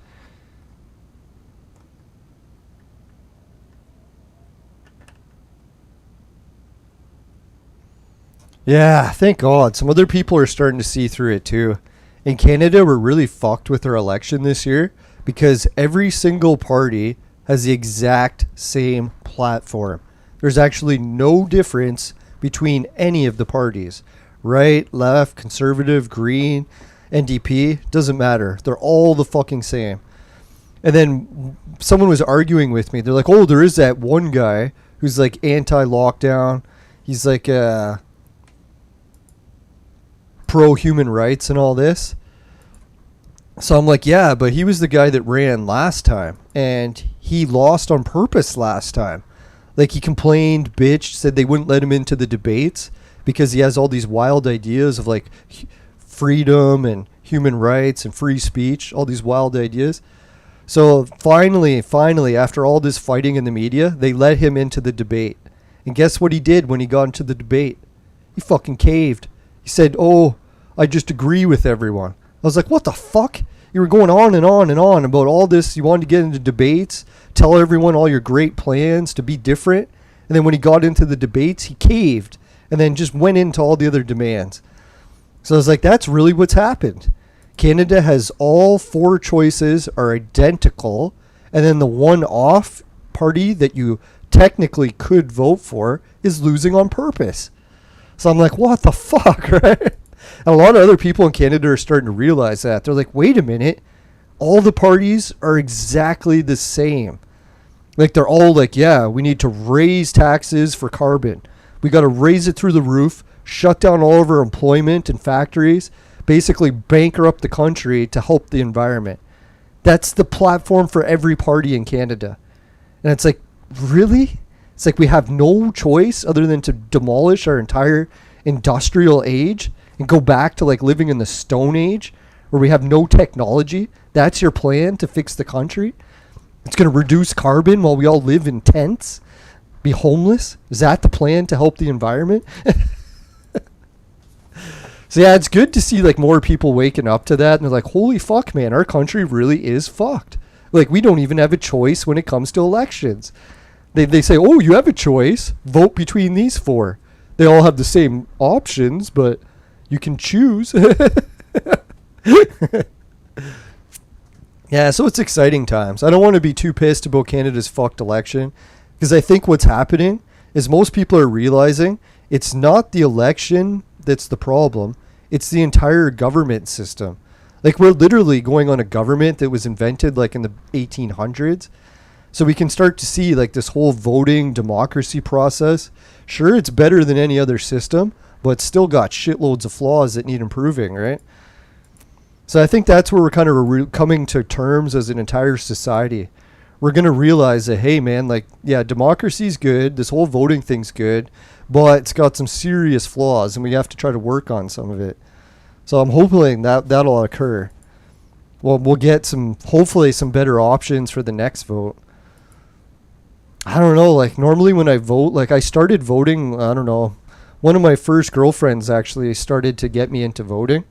Yeah, thank God. Some other people are starting to see through it, too. In Canada, we're really fucked with our election this year because every single party has the exact same platform. There's actually no difference between any of the parties. Right, left, conservative, green, NDP, doesn't matter. They're all the fucking same. And then someone was arguing with me. They're like, oh, there is that one guy who's like anti-lockdown. He's like pro-human rights and all this. So I'm like, yeah, but he was the guy that ran last time. And he lost on purpose last time. Like, he complained, bitched, said they wouldn't let him into the debates. Because he has all these wild ideas of like freedom and human rights and free speech, all these wild ideas. So finally, after all this fighting in the media, they let him into the debate. And guess what he did when he got into the debate? He fucking caved. He said, oh, I just agree with everyone. I was like, what the fuck? You were going on and on and on about all this. You wanted to get into debates, tell everyone all your great plans to be different. And then when he got into the debates, he caved. And then just went into all the other demands. So I was like, that's really what's happened. Canada has all four choices are identical. And then the one off party that you technically could vote for is losing on purpose. So I'm like, what the fuck, right? And a lot of other people in Canada are starting to realize that. They're like, wait a minute. All the parties are exactly the same. Like, they're all like, yeah, we need to raise taxes for carbon. We got to raise it through the roof, shut down all of our employment and factories, basically bankrupt the country to help the environment. That's the platform for every party in Canada. And it's like, really? It's like we have no choice other than to demolish our entire industrial age and go back to like living in the Stone Age where we have no technology. That's your plan to fix the country? It's going to reduce carbon while we all live in tents? Be homeless? Is that the plan to help the environment? So yeah, it's good to see like more people waking up to that and they're like, holy fuck, man, our country really is fucked. Like, we don't even have a choice when it comes to elections. They say, oh, you have a choice. Vote between these four. They all have the same options, but you can choose. Yeah, so it's exciting times. I don't want to be too pissed about Canada's fucked election. Because I think what's happening is most people are realizing it's not the election that's the problem. It's the entire government system. Like, we're literally going on a government that was invented like in the 1800s. So we can start to see like this whole voting democracy process. Sure, it's better than any other system, but it's still got shitloads of flaws that need improving, right? So I think that's where we're kind of coming to terms as an entire society. We're going to realize that, hey, man, like, yeah, democracy's good. This whole voting thing's good. but it's got some serious flaws, and we have to try to work on some of it. So I'm hoping that that'll occur. Well, we'll get hopefully some better options for the next vote. I don't know, like normally when I vote, like I started voting, I don't know, one of my first girlfriends actually started to get me into voting.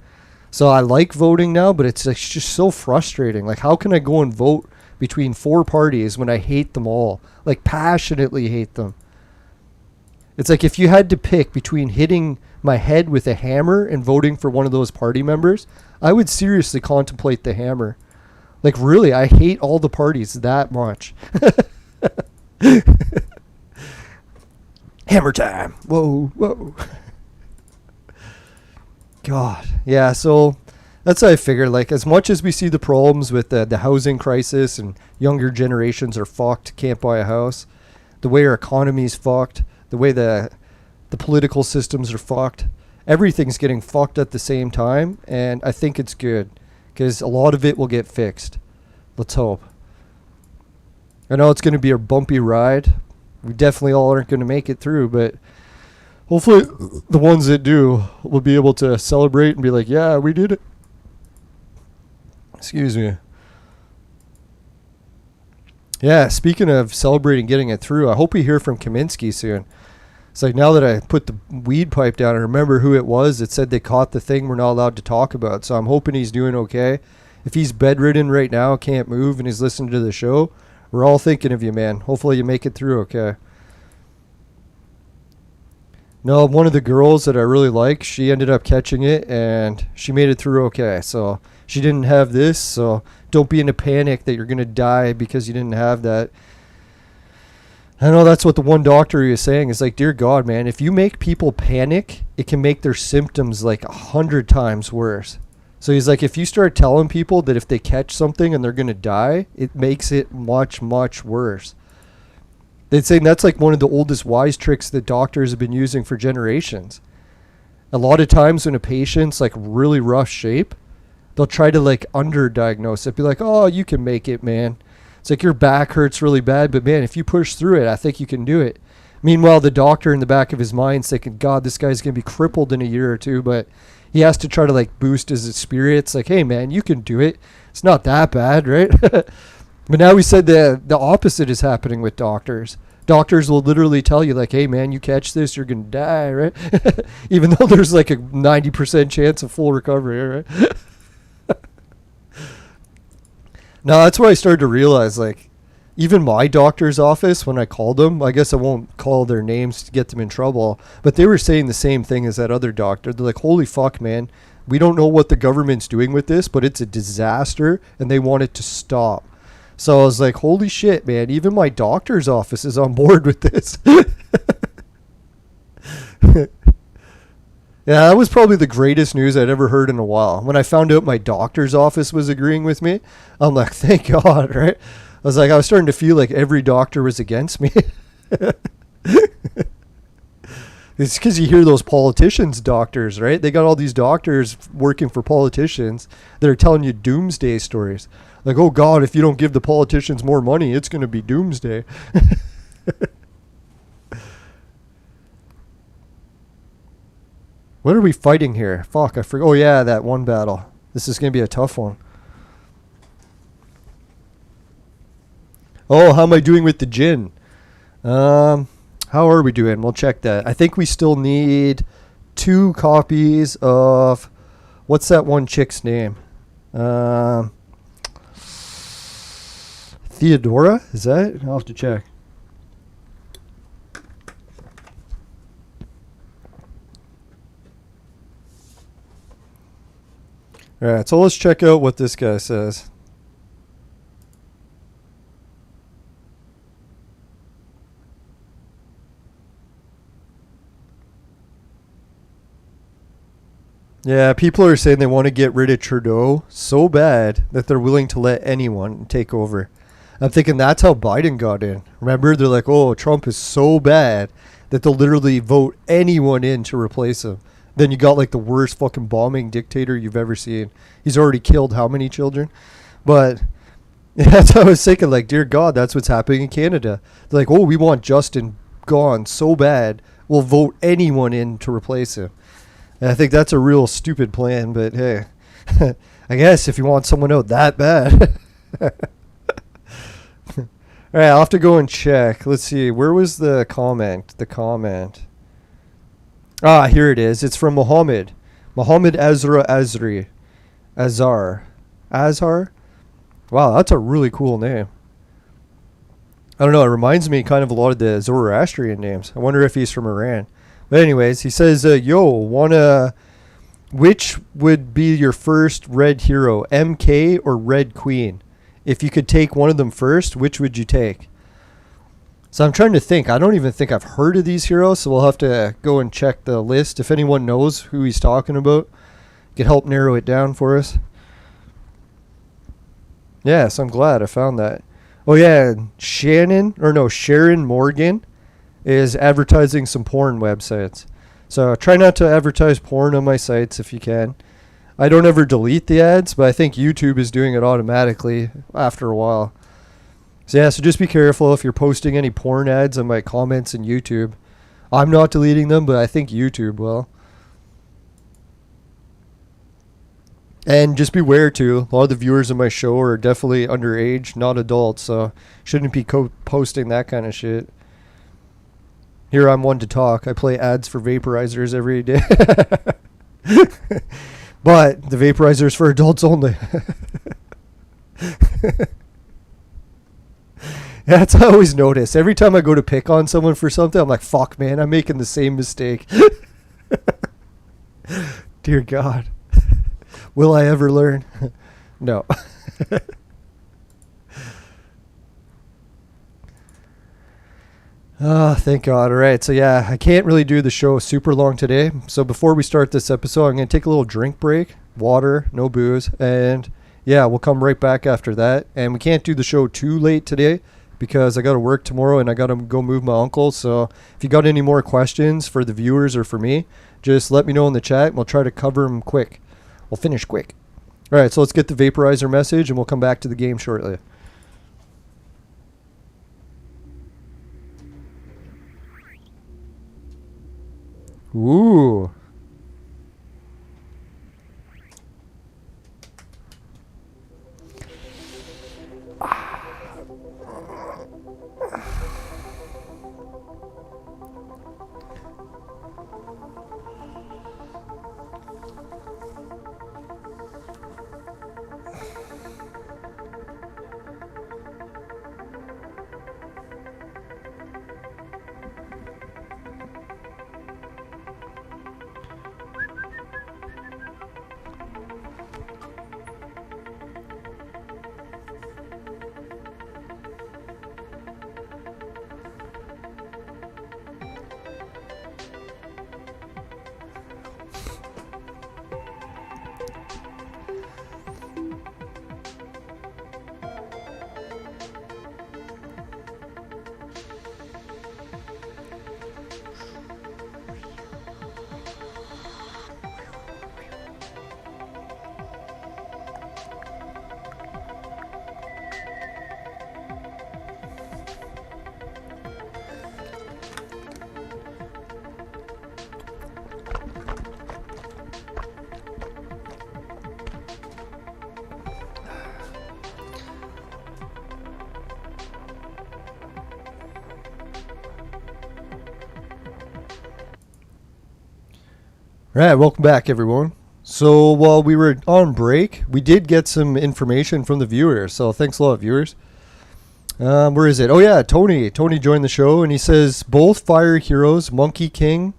So I like voting now, but it's like just so frustrating. Like how can I go and vote between 4 parties when I hate them all? Like passionately hate them. It's like if you had to pick between hitting my head with a hammer and voting for one of those party members, I would seriously contemplate the hammer. Like really, I hate all the parties that much. Hammer time. Whoa, whoa. God. Yeah, so that's how I figure. Like, as much as we see the problems with the housing crisis and younger generations are fucked, can't buy a house, the way our economy's fucked, the way the political systems are fucked, everything's getting fucked at the same time, and I think it's good because a lot of it will get fixed. Let's hope. I know it's going to be a bumpy ride. We definitely all aren't going to make it through, but hopefully the ones that do will be able to celebrate and be like, yeah, we did it. Excuse me. Yeah, speaking of celebrating getting it through, I hope we hear from Kaminsky soon. It's like now that I put the weed pipe down, I remember who it was that said they caught the thing we're not allowed to talk about. So I'm hoping he's doing okay. If he's bedridden right now, can't move, and he's listening to the show, we're all thinking of you, man. Hopefully you make it through okay. No, one of the girls that I really like, she ended up catching it, and she made it through okay. So she didn't have this, so don't be in a panic that you're going to die because you didn't have that. I know that's what the one doctor is saying. Is like, dear God, man, if you make people panic, it can make their symptoms like 100 times worse. So he's like, if you start telling people that if they catch something and they're going to die, it makes it much, much worse. They'd say that's like one of the oldest wise tricks that doctors have been using for generations. A lot of times when a patient's like really rough shape, they'll try to like underdiagnose it. Be like, oh, you can make it, man. It's like your back hurts really bad, but man, if you push through it, I think you can do it. Meanwhile, the doctor in the back of his mind's thinking, God, this guy's going to be crippled in a year or two, but he has to try to like boost his spirits. Like, hey, man, you can do it. It's not that bad, right? But now we said the opposite is happening with doctors. Doctors will literally tell you like, hey, man, you catch this, you're going to die, right? Even though there's like a 90% chance of full recovery, right? No, that's where I started to realize, like, even my doctor's office, when I called them, I guess I won't call their names to get them in trouble, but they were saying the same thing as that other doctor. They're like, holy fuck, man, we don't know what the government's doing with this, but it's a disaster, and they want it to stop. So I was like, holy shit, man, even my doctor's office is on board with this. Yeah, that was probably the greatest news I'd ever heard in a while. When I found out my doctor's office was agreeing with me, I'm like, thank God, right? I was starting to feel like every doctor was against me. It's because you hear those politicians' doctors, right? They got all these doctors working for politicians that are telling you doomsday stories. Like, oh God, if you don't give the politicians more money, it's going to be doomsday. What are we fighting here? Fuck, I forgot. Oh yeah, that one battle. This is going to be a tough one. Oh, how am I doing with the gin? How are we doing? We'll check that. I think we still need 2 copies of... What's that one chick's name? Theodora? Is that it? I'll have to check. Alright, so let's check out what this guy says. Yeah, people are saying they want to get rid of Trudeau so bad that they're willing to let anyone take over. I'm thinking that's how Biden got in. Remember, they're like, oh, Trump is so bad that they'll literally vote anyone in to replace him. Then you got like the worst fucking bombing dictator you've ever seen. He's already killed how many children? But that's what I was thinking, like, dear God, that's what's happening in Canada. They're like, oh, we want Justin gone so bad. will vote anyone in to replace him. And I think that's a real stupid plan, but hey, I guess if you want someone out that bad. All right, I'll have to go and check. Let's see. Where was the comment? Ah, here it is. It's from Mohammed. Mohammed Azra Azri. Azhar. Wow, that's a really cool name. I don't know. It reminds me kind of a lot of the Zoroastrian names. I wonder if he's from Iran. But anyways, he says, which would be your first red hero, MK or Red Queen? If you could take one of them first, which would you take? So I'm trying to think. I don't even think I've heard of these heroes, so we'll have to go and check the list. If anyone knows who he's talking about, could help narrow it down for us. Yes, I'm glad I found that. Oh yeah, Sharon Morgan is advertising some porn websites. So try not to advertise porn on my sites if you can. I don't ever delete the ads, but I think YouTube is doing it automatically after a while. So yeah, so just be careful if you're posting any porn ads on my comments in YouTube. I'm not deleting them, but I think YouTube will. And just beware too, a lot of the viewers of my show are definitely underage, not adults, so shouldn't be posting that kind of shit. Here I'm one to talk. I play ads for vaporizers every day. But the vaporizer is for adults only. That's what I always notice. Every time I go to pick on someone for something, I'm like, fuck, man, I'm making the same mistake. Dear God. Will I ever learn? No. Oh, thank God. All right. So, yeah, I can't really do the show super long today. So, before we start this episode, I'm going to take a little drink break. Water, no booze. And, yeah, we'll come right back after that. And we can't do the show too late today because I got to work tomorrow and I got to go move my uncle. So, if you got any more questions for the viewers or for me, just let me know in the chat and we'll try to cover them quick. We'll finish quick. All right. So, let's get the vaporizer message and we'll come back to the game shortly. Ooh. All right, welcome back, everyone. So while we were on break, we did get some information from the viewers. So thanks a lot, viewers. Where is it? Oh, yeah, Tony. Tony joined the show, and he says, both fire heroes, Monkey King,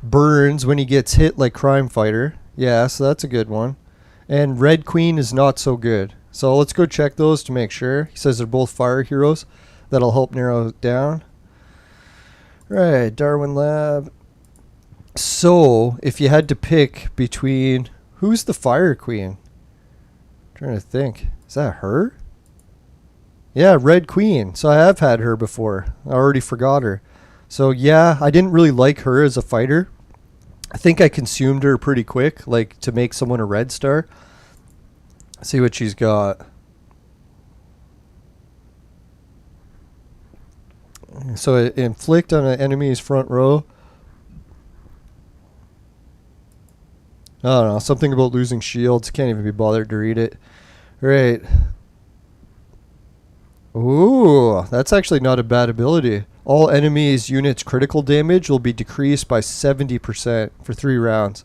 burns when he gets hit like Crime Fighter. Yeah, so that's a good one. And Red Queen is not so good. So let's go check those to make sure. He says they're both fire heroes. That'll help narrow it down. Right, Darwin Lab. So, if you had to pick between... Who's the Fire Queen? I'm trying to think. Is that her? Yeah, Red Queen. So I have had her before. I already forgot her. So yeah, I didn't really like her as a fighter. I think I consumed her pretty quick, like to make someone a red star. Let's see what she's got. So inflict on an enemy's front row. I don't know, something about losing shields. Can't even be bothered to read it. Right. Ooh, that's actually not a bad ability. All enemies' units' critical damage will be decreased by 70% for 3 rounds.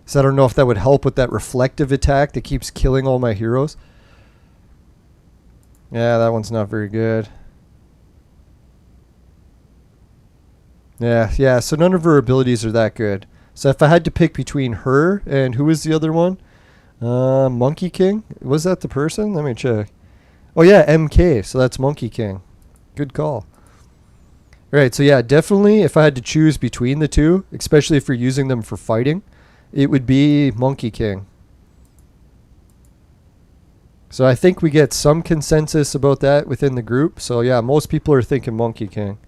So I don't know if that would help with that reflective attack that keeps killing all my heroes. Yeah, that one's not very good. Yeah, so none of her abilities are that good. So if I had to pick between her and who was the other one? Monkey King? Was that the person? Let me check. Oh yeah, MK, so that's Monkey King. Good call. Alright, so yeah, definitely if I had to choose between the two, especially if you're using them for fighting, it would be Monkey King. So I think we get some consensus about that within the group. So yeah, most people are thinking Monkey King.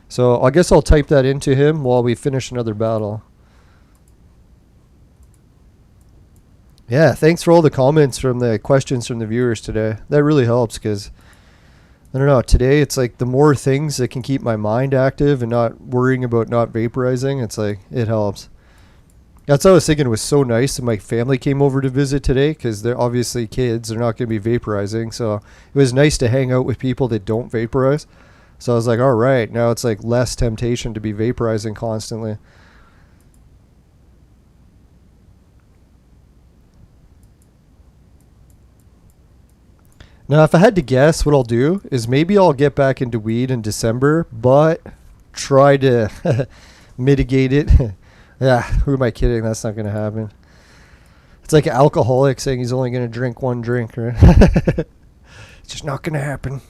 So I guess I'll type that into him while we finish another battle. Yeah, thanks for all the comments from the questions from the viewers today. That really helps because, I don't know, today it's like the more things that can keep my mind active and not worrying about not vaporizing, it's like, it helps. That's what I was thinking. It was so nice that my family came over to visit today because they're obviously kids. They're not going to be vaporizing. So it was nice to hang out with people that don't vaporize. So I was like, all right, now it's like less temptation to be vaporizing constantly. Now, if I had to guess, what I'll do is maybe I'll get back into weed in December, but try to mitigate it. Yeah, who am I kidding? That's not going to happen. It's like an alcoholic saying he's only going to drink one drink, right? It's just not going to happen.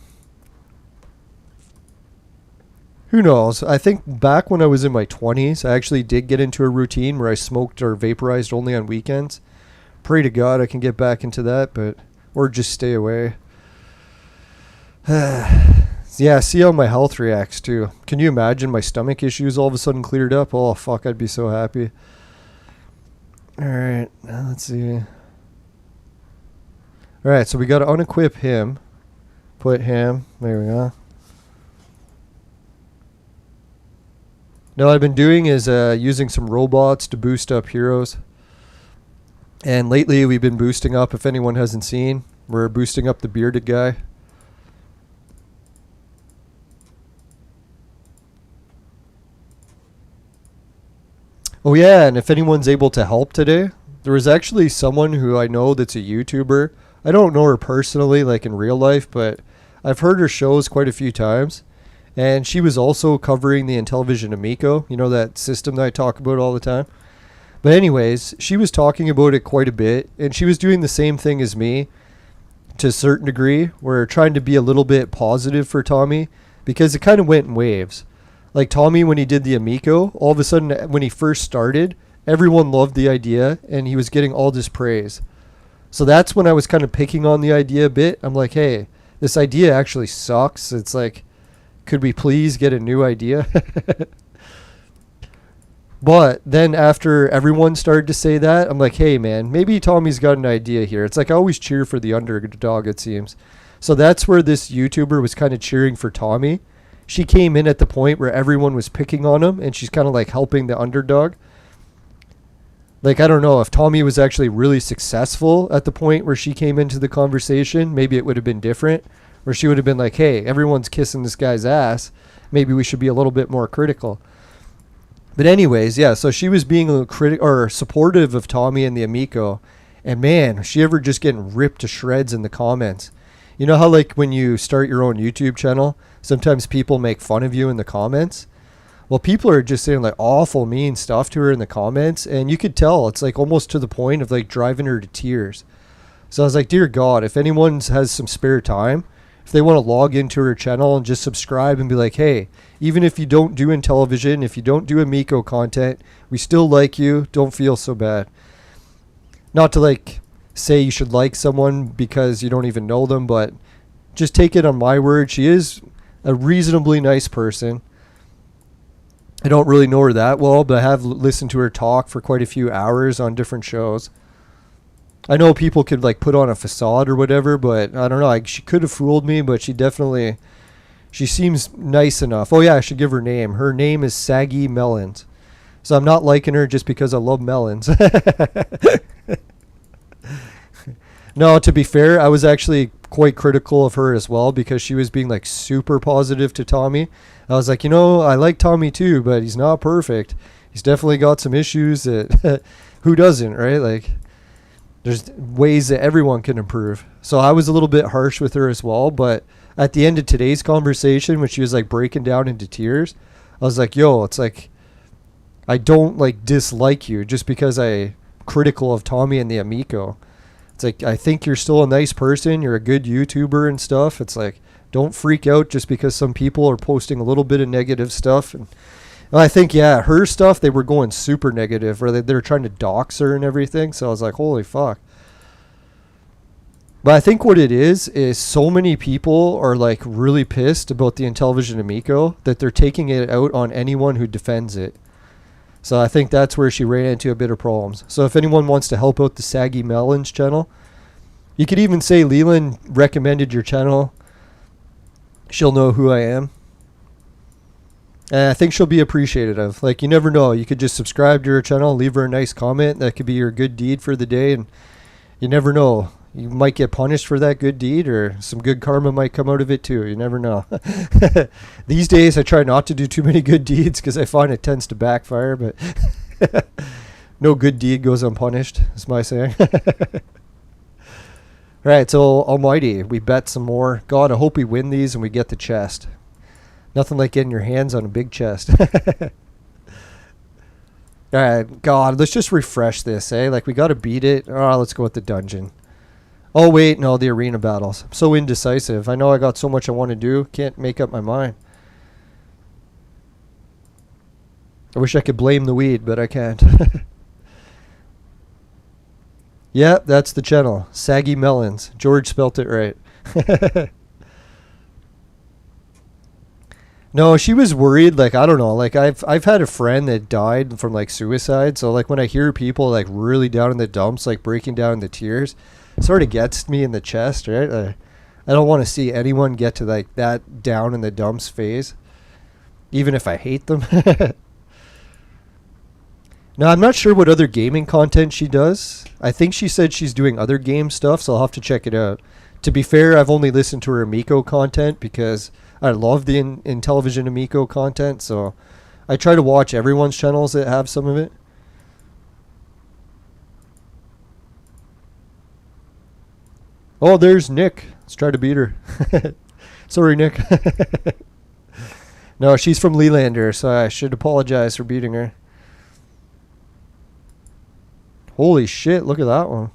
Who knows? I think back when I was in my 20s, I actually did get into a routine where I smoked or vaporized only on weekends. Pray to God I can get back into that, but or just stay away. Yeah, see how my health reacts too. Can you imagine my stomach issues all of a sudden cleared up? Oh fuck, I'd be so happy. Alright, now let's see. Alright, so we gotta unequip him. Put him, there we go. Now what I've been doing is using some robots to boost up heroes. And lately we've been boosting up, if anyone hasn't seen, we're boosting up the bearded guy. Oh yeah, and if anyone's able to help today, there was actually someone who I know that's a YouTuber. I don't know her personally, like in real life, but I've heard her shows quite a few times. And she was also covering the Intellivision Amico, you know, that system that I talk about all the time. But anyways, she was talking about it quite a bit, and she was doing the same thing as me to a certain degree. We're trying to be a little bit positive for Tommy because it kind of went in waves. Like Tommy, when he did the Amico, all of a sudden when he first started, everyone loved the idea and he was getting all this praise. So that's when I was kind of picking on the idea a bit. I'm like, hey, this idea actually sucks. It's like, could we please get a new idea? But then after everyone started to say that, I'm like, hey man, maybe Tommy's got an idea here. It's like I always cheer for the underdog, it seems. So that's where this YouTuber was kind of cheering for Tommy. She came in at the point where everyone was picking on him, and she's kind of like helping the underdog. Like, I don't know, if Tommy was actually really successful at the point where she came into the conversation, maybe it would have been different. Where she would have been like, hey, everyone's kissing this guy's ass. Maybe we should be a little bit more critical. But anyways, yeah, so she was being a or supportive of Tommy and the Amico. And man, was she ever just getting ripped to shreds in the comments. You know how like when you start your own YouTube channel, sometimes people make fun of you in the comments? Well, people are just saying like awful mean stuff to her in the comments. And you could tell it's like almost to the point of like driving her to tears. So I was like, dear God, if anyone has some spare time, if they want to log into her channel and just subscribe and be like, hey, even if you don't do Intellivision, if you don't do Amico content, we still like you. Don't feel so bad. Not to like say you should like someone because you don't even know them, but just take it on my word. She is a reasonably nice person. I don't really know her that well, but I have listened to her talk for quite a few hours on different shows. I know people could like put on a facade or whatever, but I don't know. She could have fooled me, but she definitely She seems nice enough. Oh yeah, I should give her name. Her name is Saggy Melons. So I'm not liking her just because I love melons. No, to be fair, I was actually quite critical of her as well because she was being like super positive to Tommy. I was like, I like Tommy too, but he's not perfect. He's definitely got some issues that who doesn't, right? Like there's ways that everyone can improve. So I was a little bit harsh with her as well, but at the end of today's conversation when she was like breaking down into tears, I was like, yo, it's like I don't like dislike you just because I critical of Tommy and the Amico. It's like, I think you're still a nice person. You're a good YouTuber and stuff. It's like, don't freak out just because some people are posting a little bit of negative stuff. And I think, yeah, her stuff, they were going super negative, or they were trying to dox her and everything. So I was like, holy fuck. But I think what it is so many people are like really pissed about the Intellivision Amico that they're taking it out on anyone who defends it. So I think that's where she ran into a bit of problems. So if anyone wants to help out the Saggy Melons channel, you could even say Leland recommended your channel. She'll know who I am. And I think she'll be appreciative of. Like, you never know. You could just subscribe to her channel, leave her a nice comment. That could be your good deed for the day. And you never know. You might get punished for that good deed, or some good karma might come out of it too. You never know. These days, I try not to do too many good deeds because I find it tends to backfire, but no good deed goes unpunished, is my saying. Alright, so Almighty, we bet some more. God, I hope we win these and we get the chest. Nothing like getting your hands on a big chest. Alright, God, let's just refresh this, eh? Like, we gotta beat it. Oh, let's go with the dungeon. Oh, wait, no, the arena battles. I'm so indecisive. I know I got so much I want to do. Can't make up my mind. I wish I could blame the weed, but I can't. Yeah, that's the channel. Saggy Melons. George spelt it right. No, she was worried. Like, I don't know. Like, I've had a friend that died from, like, suicide. So, like, when I hear people, like, really down in the dumps, like, breaking down in the tears, sort of gets me in the chest, right? I don't want to see anyone get to like that down in the dumps phase, even if I hate them. Now, I'm not sure what other gaming content she does. I think she said she's doing other game stuff, so I'll have to check it out. To be fair, I've only listened to her Amico content because I love the Intellivision Amico content, so I try to watch everyone's channels that have some of it. Oh, there's Nick. Let's try to beat her. Sorry, Nick. No, she's from Lelanders, so I should apologize for beating her. Holy shit, look at that one.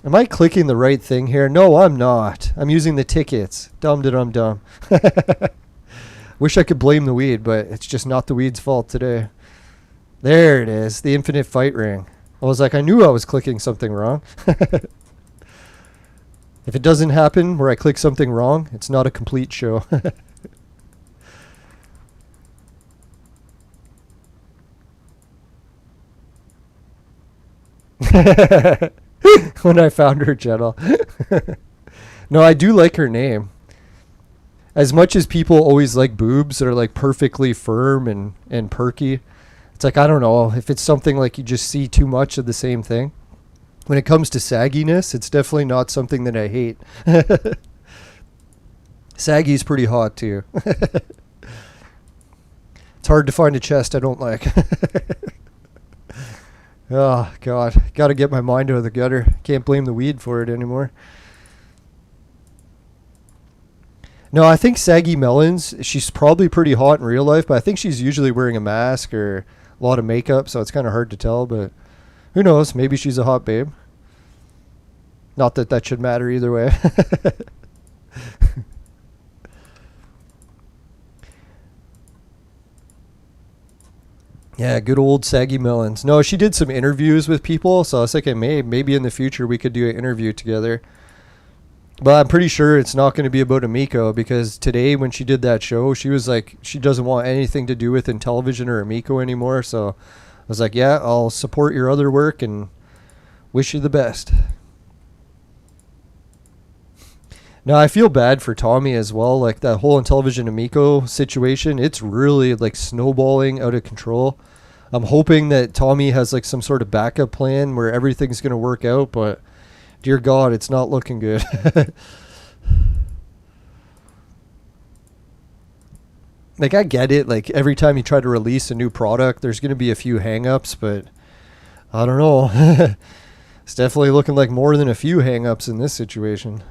Am I clicking the right thing here? No, I'm not. I'm using the tickets. Dum-da-dum-dum. Wish I could blame the weed, but it's just not the weed's fault today. There it is, the infinite fight ring. I was like, I knew I was clicking something wrong. If it doesn't happen where I click something wrong, it's not a complete show. When I found her channel. No, I do like her name. As much as people always like boobs that are like perfectly firm and perky, it's like, I don't know, if it's something like you just see too much of the same thing. When it comes to sagginess, it's definitely not something that I hate. Saggy's pretty hot too. It's hard to find a chest I don't like. Oh, God. Got to get my mind out of the gutter. Can't blame the weed for it anymore. No, I think Saggy Melons, she's probably pretty hot in real life, but I think she's usually wearing a mask or a lot of makeup, so it's kind of hard to tell, but who knows? Maybe she's a hot babe. Not that that should matter either way. Yeah, good old Saggy Melons. No, she did some interviews with people, so I was thinking maybe in the future we could do an interview together. But I'm pretty sure it's not going to be about Amico, because today when she did that show, she was like, she doesn't want anything to do with Intellivision or Amico anymore. So I was like, yeah, I'll support your other work and wish you the best. Now I feel bad for Tommy as well. Like that whole Intellivision Amico situation, it's really like snowballing out of control. I'm hoping that Tommy has like some sort of backup plan where everything's going to work out, but dear God, it's not looking good. Like I get it, like every time you try to release a new product, there's going to be a few hang-ups, but I don't know. It's definitely looking like more than a few hang-ups in this situation.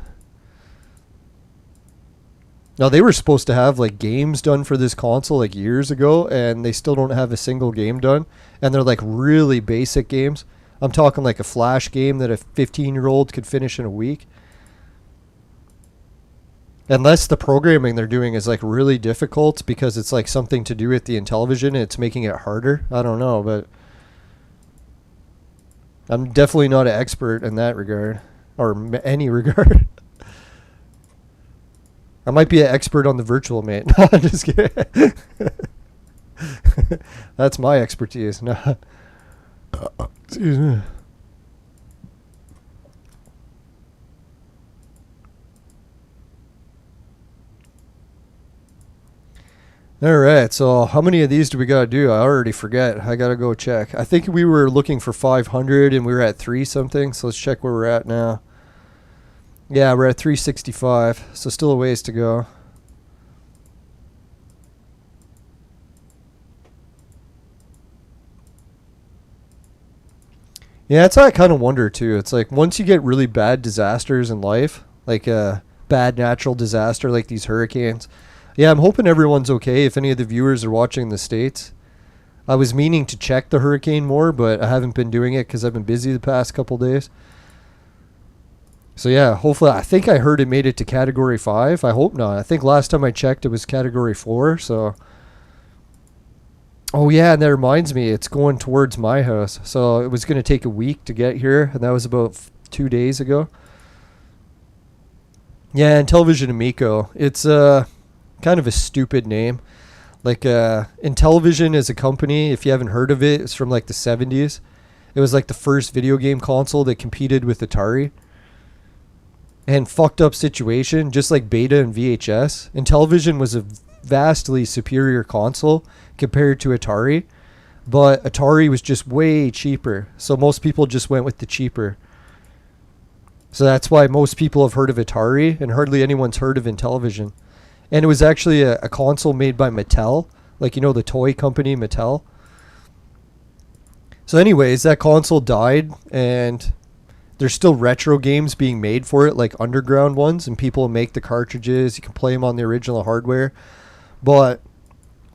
Now they were supposed to have like games done for this console like years ago, and they still don't have a single game done, and they're like really basic games. I'm talking like a Flash game that a 15-year-old could finish in a week. Unless the programming they're doing is like really difficult because it's like something to do with the Intellivision, it's making it harder. I don't know, but I'm definitely not an expert in that regard, or any regard. I might be an expert on the virtual mate. No, I'm just kidding. That's my expertise. No. Excuse me. Alright, so how many of these do we gotta do? I already forget. I gotta go check. I think we were looking for 500 and we were at 3 something, so let's check where we're at now. Yeah, we're at 365, so still a ways to go. Yeah, that's how I kind of wonder too. It's like once you get really bad disasters in life, like a bad natural disaster like these hurricanes. Yeah, I'm hoping everyone's okay if any of the viewers are watching in the States. I was meaning to check the hurricane more, but I haven't been doing it because I've been busy the past couple days. So yeah, hopefully, I think I heard it made it to Category 5. I hope not. I think last time I checked it was Category 4, so... Oh yeah, and that reminds me, it's going towards my house. So it was going to take a week to get here, and that was about 2 days ago. Yeah, Intellivision Amico. It's kind of a stupid name. Like Intellivision is a company, if you haven't heard of it, it's from like the 70s. It was like the first video game console that competed with Atari. And fucked up situation, just like Beta and VHS. Intellivision was a vastly superior console compared to Atari, but Atari was just way cheaper. So most people just went with the cheaper. So that's why most people have heard of Atari and hardly anyone's heard of Intellivision. And it was actually a console made by Mattel, like, you know, the toy company Mattel. So anyways, that console died, and there's still retro games being made for it, like underground ones, and people make the cartridges. You can play them on the original hardware. But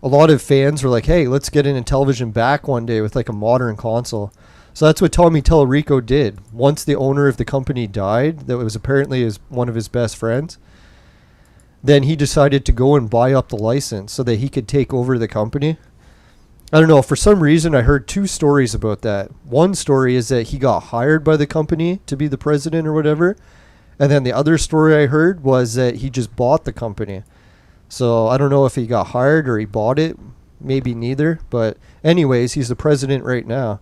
a lot of fans were like, hey, let's get an Intellivision back one day with like a modern console. So that's what Tommy Tellerico did. Once the owner of the company died, that was apparently one of his best friends, then he decided to go and buy up the license so that he could take over the company. I don't know, for some reason I heard 2 stories about that. One story is that he got hired by the company to be the president or whatever. And then the other story I heard was that he just bought the company. So I don't know if he got hired or he bought it. Maybe neither. But anyways, he's the president right now.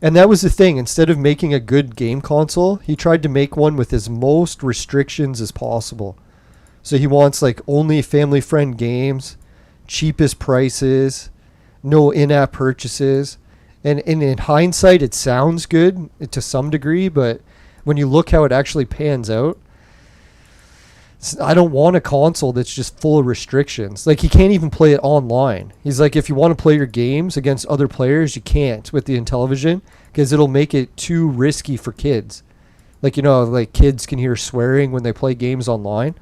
And that was the thing. Instead of making a good game console, he tried to make one with as most restrictions as possible. So he wants like only family friend games, cheapest prices, no in-app purchases. And in hindsight, it sounds good to some degree, but when you look how it actually pans out, I don't want a console that's just full of restrictions. Like, you can't even play it online. He's like, if you want to play your games against other players, you can't with the Intellivision because it'll make it too risky for kids. Like, you know, like kids can hear swearing when they play games online.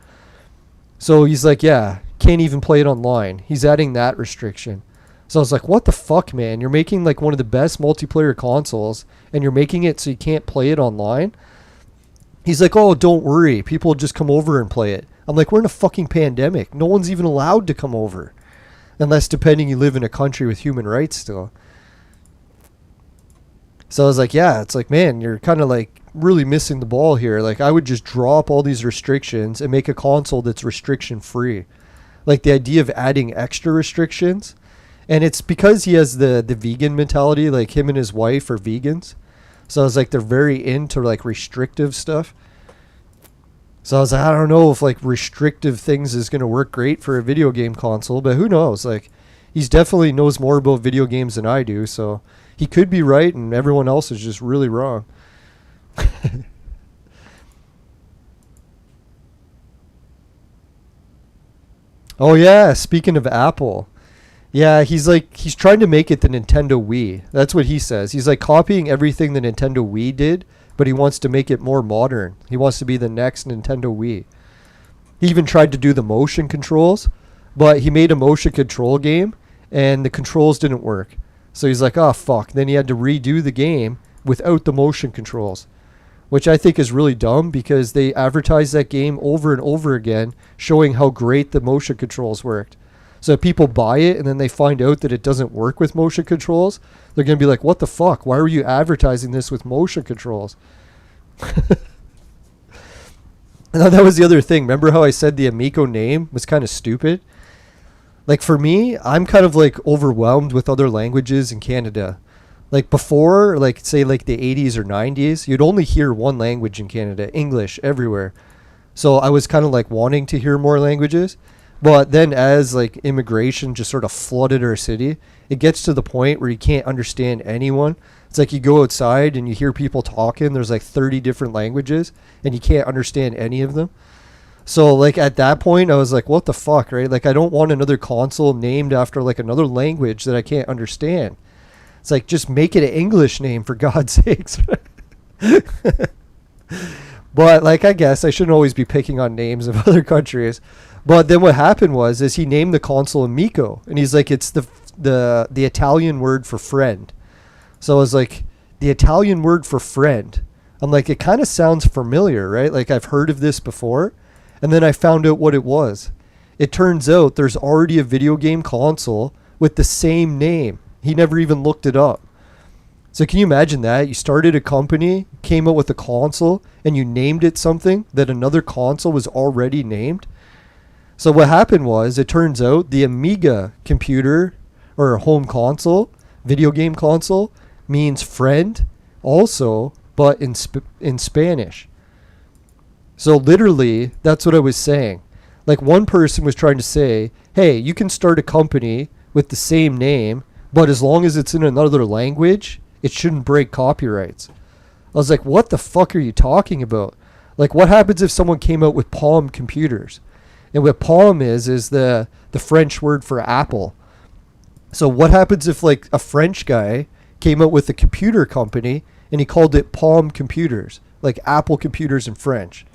So he's like, yeah, can't even play it online. He's adding that restriction. So I was like, what the fuck, man? You're making like one of the best multiplayer consoles and you're making it so you can't play it online? He's like, oh, don't worry. People will just come over and play it. I'm like, we're in a fucking pandemic. No one's even allowed to come over. Unless, depending, you live in a country with human rights still. So I was like, yeah, it's like, man, you're kind of like really missing the ball here. Like, I would just drop all these restrictions and make a console that's restriction free. Like, the idea of adding extra restrictions. And it's because he has the vegan mentality. Like, him and his wife are vegans. So I was like, they're very into like restrictive stuff. So I was like, I don't know if like restrictive things is going to work great for a video game console, but who knows? Like, he's definitely knows more about video games than I do, so he could be right and everyone else is just really wrong. Oh yeah, speaking of Apple. Yeah, he's trying to make it the Nintendo Wii. That's what he says. He's like copying everything the Nintendo Wii did, but he wants to make it more modern. He wants to be the next Nintendo Wii. He even tried to do the motion controls, but he made a motion control game and the controls didn't work. So he's like, "Oh fuck." Then he had to redo the game without the motion controls, which I think is really dumb because they advertised that game over and over again showing how great the motion controls worked. So if people buy it and then they find out that it doesn't work with motion controls, they're going to be like, what the fuck? Why were you advertising this with motion controls? And that was the other thing. Remember how I said the Amico name was kind of stupid? Like for me, I'm kind of like overwhelmed with other languages in Canada. Like before, like say like the 80s or 90s, you'd only hear one language in Canada, English everywhere. So I was kind of like wanting to hear more languages. But then as like immigration just sort of flooded our city, it gets to the point where you can't understand anyone. It's like you go outside and you hear people talking. There's like 30 different languages and you can't understand any of them. So like at that point, I was like, what the fuck, right? Like I don't want another console named after like another language that I can't understand. It's like, just make it an English name for God's sakes. But like, I guess I shouldn't always be picking on names of other countries. But then what happened was he named the console Amico, and he's like, it's the Italian word for friend. So I was like, the Italian word for friend. I'm like, it kind of sounds familiar, right? Like I've heard of this before. And then I found out what it was. It turns out there's already a video game console with the same name. He never even looked it up. So can you imagine that? You started a company, came up with a console, and you named it something that another console was already named? So what happened was, it turns out the Amiga computer, or home console, video game console, means friend also, but in Spanish. So literally, that's what I was saying. Like one person was trying to say, hey, you can start a company with the same name, but as long as it's in another language, it shouldn't break copyrights. I was like, what the fuck are you talking about? Like, what happens if someone came out with Palm computers? And what Palm is the French word for apple. So what happens if like a French guy came out with a computer company and he called it Palm Computers, like Apple computers in French?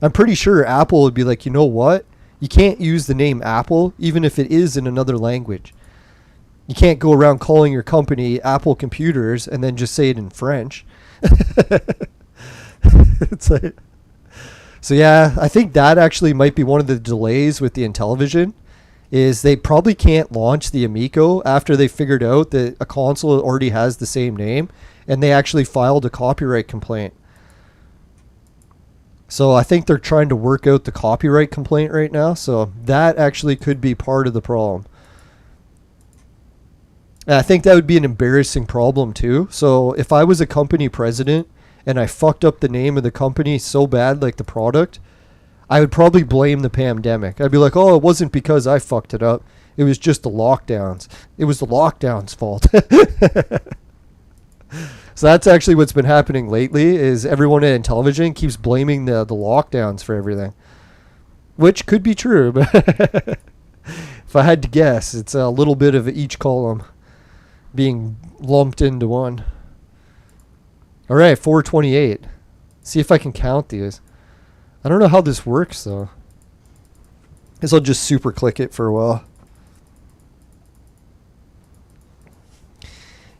I'm pretty sure Apple would be like, you know what? You can't use the name Apple even if it is in another language. You can't go around calling your company Apple Computers and then just say it in French. It's like, so yeah, I think that actually might be one of the delays with the Intellivision, is they probably can't launch the Amico after they figured out that a console already has the same name, and they actually filed a copyright complaint. So I think they're trying to work out the copyright complaint right now, so that actually could be part of the problem. And I think that would be an embarrassing problem too. So if I was a company president and I fucked up the name of the company so bad, like the product, I would probably blame the pandemic. I'd be like, oh, it wasn't because I fucked it up. It was just the lockdowns. It was the lockdowns' fault. So that's actually what's been happening lately, is everyone in television keeps blaming the lockdowns for everything. Which could be true, but if I had to guess, it's a little bit of each column being lumped into one. All right, 428. See if I can count these. I don't know how this works, though. I guess I'll just super click it for a while.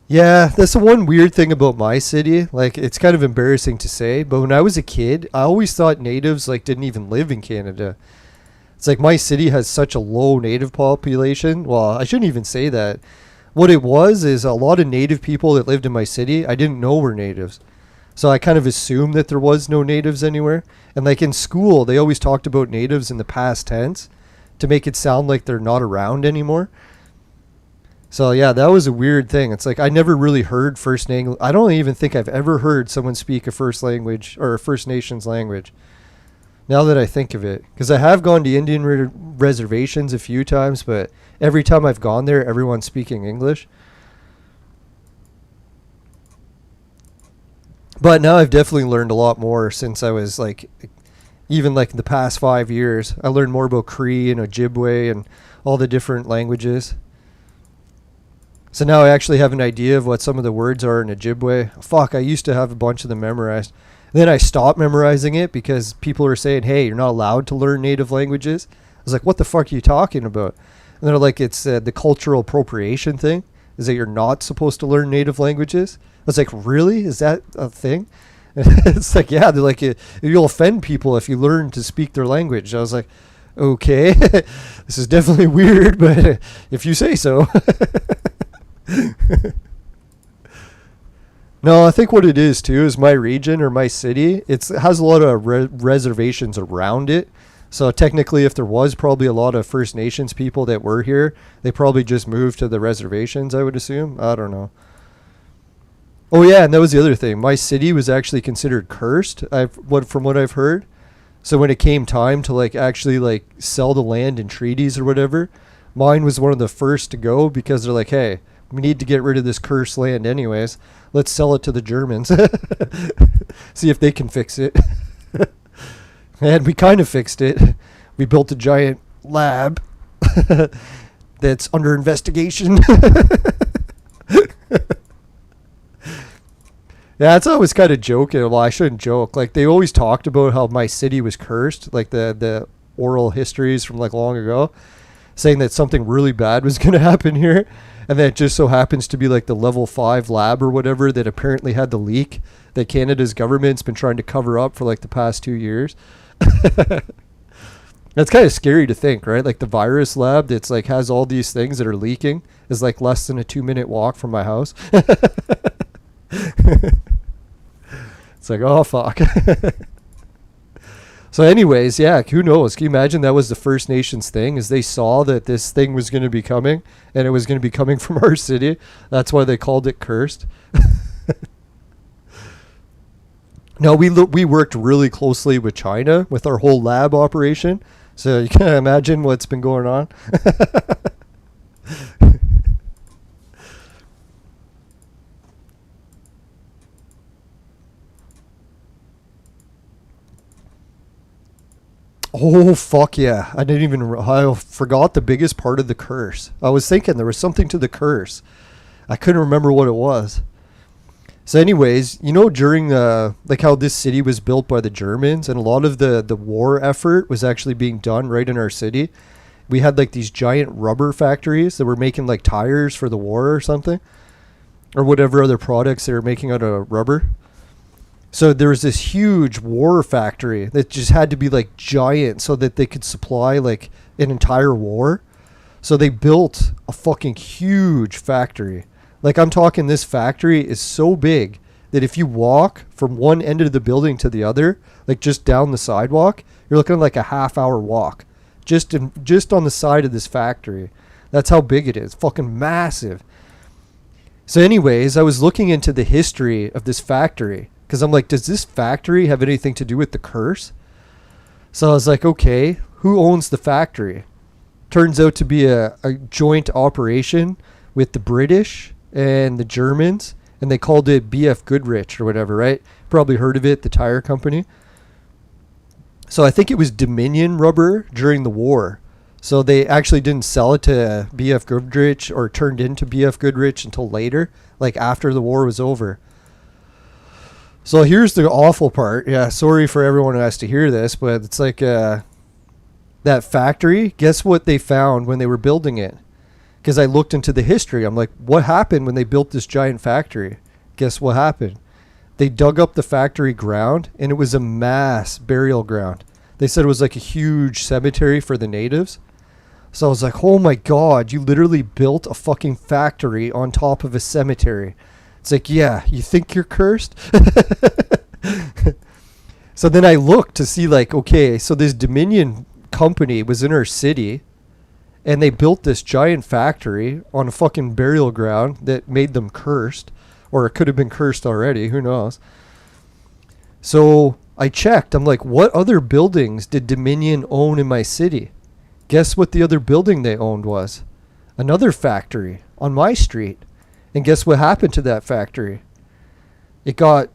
Yeah, that's the one weird thing about my city. Like, it's kind of embarrassing to say, but when I was a kid, I always thought natives like didn't even live in Canada. It's like my city has such a low native population. Well, I shouldn't even say that. What it was is a lot of native people that lived in my city, I didn't know were natives. So I kind of assumed that there was no natives anywhere. And like in school, they always talked about natives in the past tense to make it sound like they're not around anymore. So yeah, that was a weird thing. It's like I never really heard First Nation. I don't even think I've ever heard someone speak a first language or a First Nations language. Now that I think of it, because I have gone to Indian reservations a few times, but every time I've gone there, everyone's speaking English. But now I've definitely learned a lot more since I was like, even like the past 5 years. I learned more about Cree and Ojibwe and all the different languages. So now I actually have an idea of what some of the words are in Ojibwe. Fuck, I used to have a bunch of them memorized. Then I stopped memorizing it because people were saying, hey, you're not allowed to learn native languages. I was like, what the fuck are you talking about? And they're like, it's the cultural appropriation thing, is that you're not supposed to learn native languages. I was like, really? Is that a thing? It's like, yeah, they're like, you'll offend people if you learn to speak their language. I was like, okay, this is definitely weird, but if you say so. No, I think what it is too is my region or my city, it has a lot of reservations around it. So technically, if there was probably a lot of First Nations people that were here, they probably just moved to the reservations, I would assume. I don't know. Oh yeah, and that was the other thing. My city was actually considered cursed. From what I've heard. So when it came time to like actually like sell the land in treaties or whatever, mine was one of the first to go because they're like, hey, we need to get rid of this cursed land anyways. Let's sell it to the Germans. See if they can fix it. And we kind of fixed it. We built a giant lab that's under investigation. Yeah, that's always kind of joking. Well, I shouldn't joke. Like, they always talked about how my city was cursed, like the oral histories from like long ago, saying that something really bad was going to happen here. And then it just so happens to be like the level 5 lab or whatever that apparently had the leak that Canada's government's been trying to cover up for like the past 2 years. That's kind of scary to think, right? Like the virus lab that's like has all these things that are leaking is like less than a 2-minute walk from my house. It's like, oh fuck. So anyways, yeah, who knows? Can you imagine that was the First Nations thing, is they saw that this thing was going to be coming and it was going to be coming from our city. That's why they called it cursed. No, we worked really closely with China with our whole lab operation. So you can imagine what's been going on. Oh, fuck yeah. I forgot the biggest part of the curse. I was thinking there was something to the curse. I couldn't remember what it was. So anyways, you know, during like how this city was built by the Germans and a lot of the war effort was actually being done right in our city. We had like these giant rubber factories that were making like tires for the war or something, or whatever other products they were making out of rubber. So there was this huge war factory that just had to be like giant so that they could supply like an entire war. So they built a fucking huge factory. Like I'm talking, this factory is so big that if you walk from one end of the building to the other, like just down the sidewalk, you're looking at like a half-hour walk just on the side of this factory. That's how big it is. Fucking massive. So anyways, I was looking into the history of this factory because I'm like, does this factory have anything to do with the curse? So I was like, okay, who owns the factory? Turns out to be a joint operation with the British and the Germans, and they called it BF Goodrich or whatever, right? Probably heard of it, the tire company. So I think it was Dominion rubber during the war. So they actually didn't sell it to BF Goodrich or turned into BF Goodrich until later, like after the war was over. So here's the awful part. Yeah, sorry for everyone who has to hear this, but it's like that factory, guess what they found when they were building it? Because I looked into the history. I'm like, what happened when they built this giant factory? Guess what happened? They dug up the factory ground, and it was a mass burial ground. They said it was like a huge cemetery for the natives. So I was like, oh my God, you literally built a fucking factory on top of a cemetery. It's like, yeah, you think you're cursed? So then I looked to see like, okay, so this Dominion company was in our city, and they built this giant factory on a fucking burial ground that made them cursed. Or it could have been cursed already, who knows. So I checked. I'm like, what other buildings did Dominion own in my city? Guess what the other building they owned was? Another factory on my street. And guess what happened to that factory? It got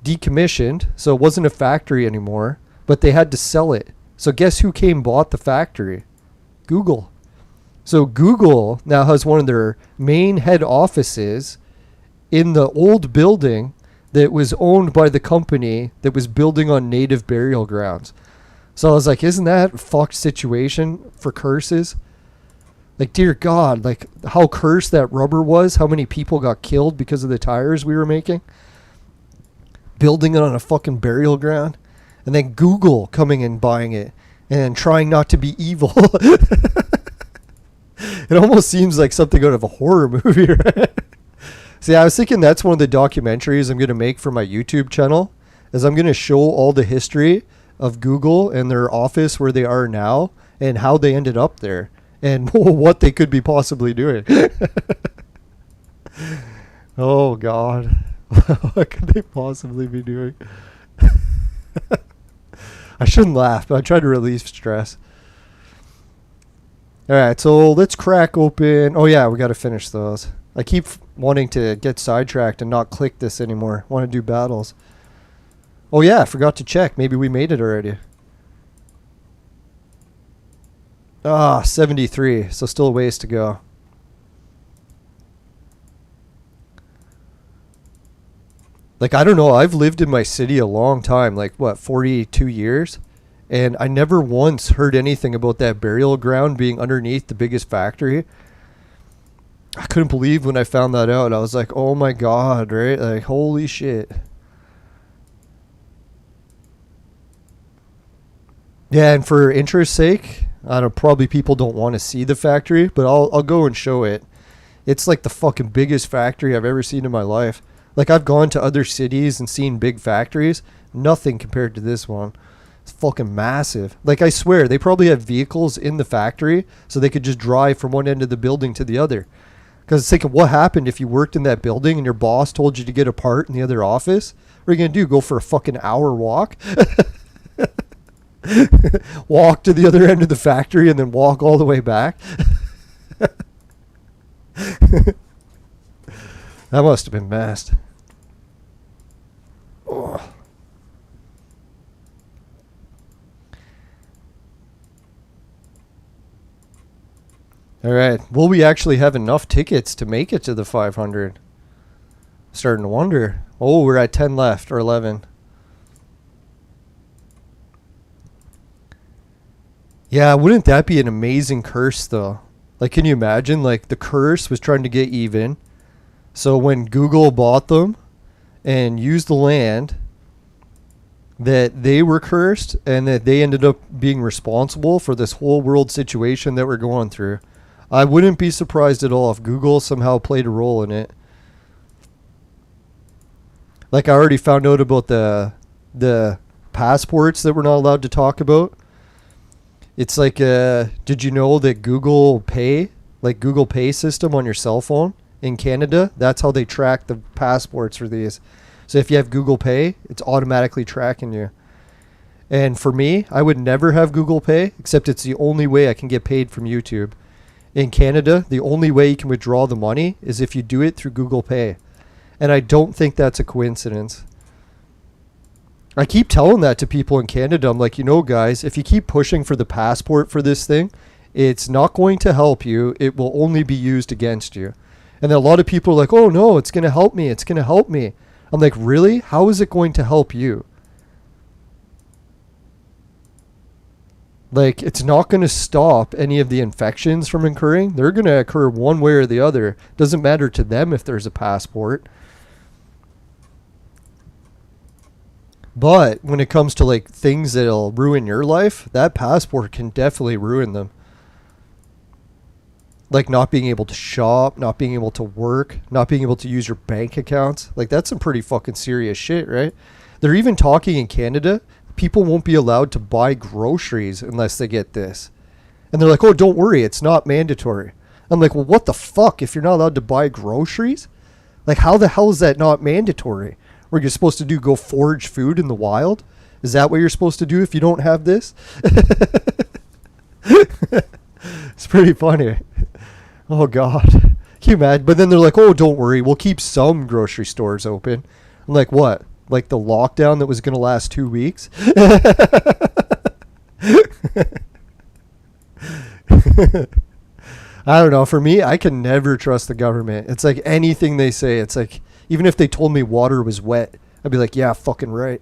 decommissioned, so it wasn't a factory anymore, but they had to sell it. So guess who came and bought the factory? Google. So Google now has one of their main head offices in the old building that was owned by the company that was building on native burial grounds. So I was like, isn't that a fucked situation for curses? Like, dear God, like how cursed that rubber was, how many people got killed because of the tires we were making. Building it on a fucking burial ground. And then Google coming and buying it and trying not to be evil. It almost seems like something out of a horror movie, right? See, I was thinking that's one of the documentaries I'm going to make for my YouTube channel, is I'm going to show all the history of Google and their office where they are now and how they ended up there and what they could be possibly doing. Oh, God. What could they possibly be doing? I shouldn't laugh, but I try to relieve stress. All right, so let's crack open. Oh, yeah, we got to finish those. I keep wanting to get sidetracked and not click this anymore. I want to do battles. Oh, yeah, I forgot to check. Maybe we made it already. Ah, 73. So still a ways to go. Like, I don't know. I've lived in my city a long time. Like, what, 42 years? And I never once heard anything about that burial ground being underneath the biggest factory. I couldn't believe when I found that out. I was like, oh my God, right? Like, holy shit. Yeah, and for interest's sake, I don't probably people don't want to see the factory, but I'll go and show it. It's like the fucking biggest factory I've ever seen in my life. Like, I've gone to other cities and seen big factories. Nothing compared to this one. It's fucking massive. Like, I swear, they probably have vehicles in the factory so they could just drive from one end of the building to the other. Because it's thinking, what happened if you worked in that building and your boss told you to get a part in the other office? What are you going to do? Go for a fucking hour walk? Walk to the other end of the factory and then walk all the way back? That must have been messed. Oh. All right. Will we actually have enough tickets to make it to the 500? Starting to wonder. Oh, we're at 10 left or 11. Yeah, wouldn't that be an amazing curse though? Like, can you imagine? Like, the curse was trying to get even. So when Google bought them and used the land, that they were cursed and that they ended up being responsible for this whole world situation that we're going through. I wouldn't be surprised at all if Google somehow played a role in it. Like, I already found out about the passports that we're not allowed to talk about. It's like, did you know that Google Pay, like Google Pay system on your cell phone in Canada, that's how they track the passports for these. So if you have Google Pay, it's automatically tracking you. And for me, I would never have Google Pay, except it's the only way I can get paid from YouTube. In Canada, the only way you can withdraw the money is if you do it through Google Pay. And I don't think that's a coincidence. I keep telling that to people in Canada. I'm like, you know, guys, if you keep pushing for the passport for this thing, it's not going to help you. It will only be used against you. And then a lot of people are like, oh, no, it's going to help me. It's going to help me. I'm like, really? How is it going to help you? Like, it's not going to stop any of the infections from occurring. They're going to occur one way or the other. Doesn't matter to them if there's a passport. But when it comes to like things that'll ruin your life, that passport can definitely ruin them. Like not being able to shop, not being able to work, not being able to use your bank accounts. Like, that's some pretty fucking serious shit, right? They're even talking in Canada, people won't be allowed to buy groceries unless they get this. And they're like, oh, don't worry, it's not mandatory. I'm like, well, what the fuck if you're not allowed to buy groceries? Like, how the hell is that not mandatory? What you're supposed to do, go forage food in the wild? Is that what you're supposed to do if you don't have this? It's pretty funny. Oh, God. Can you imagine? But then they're like, oh, don't worry. We'll keep some grocery stores open. I'm like, what? Like the lockdown that was going to last 2 weeks? I don't know. For me, I can never trust the government. It's like anything they say. It's like, even if they told me water was wet, I'd be like, yeah, fucking right.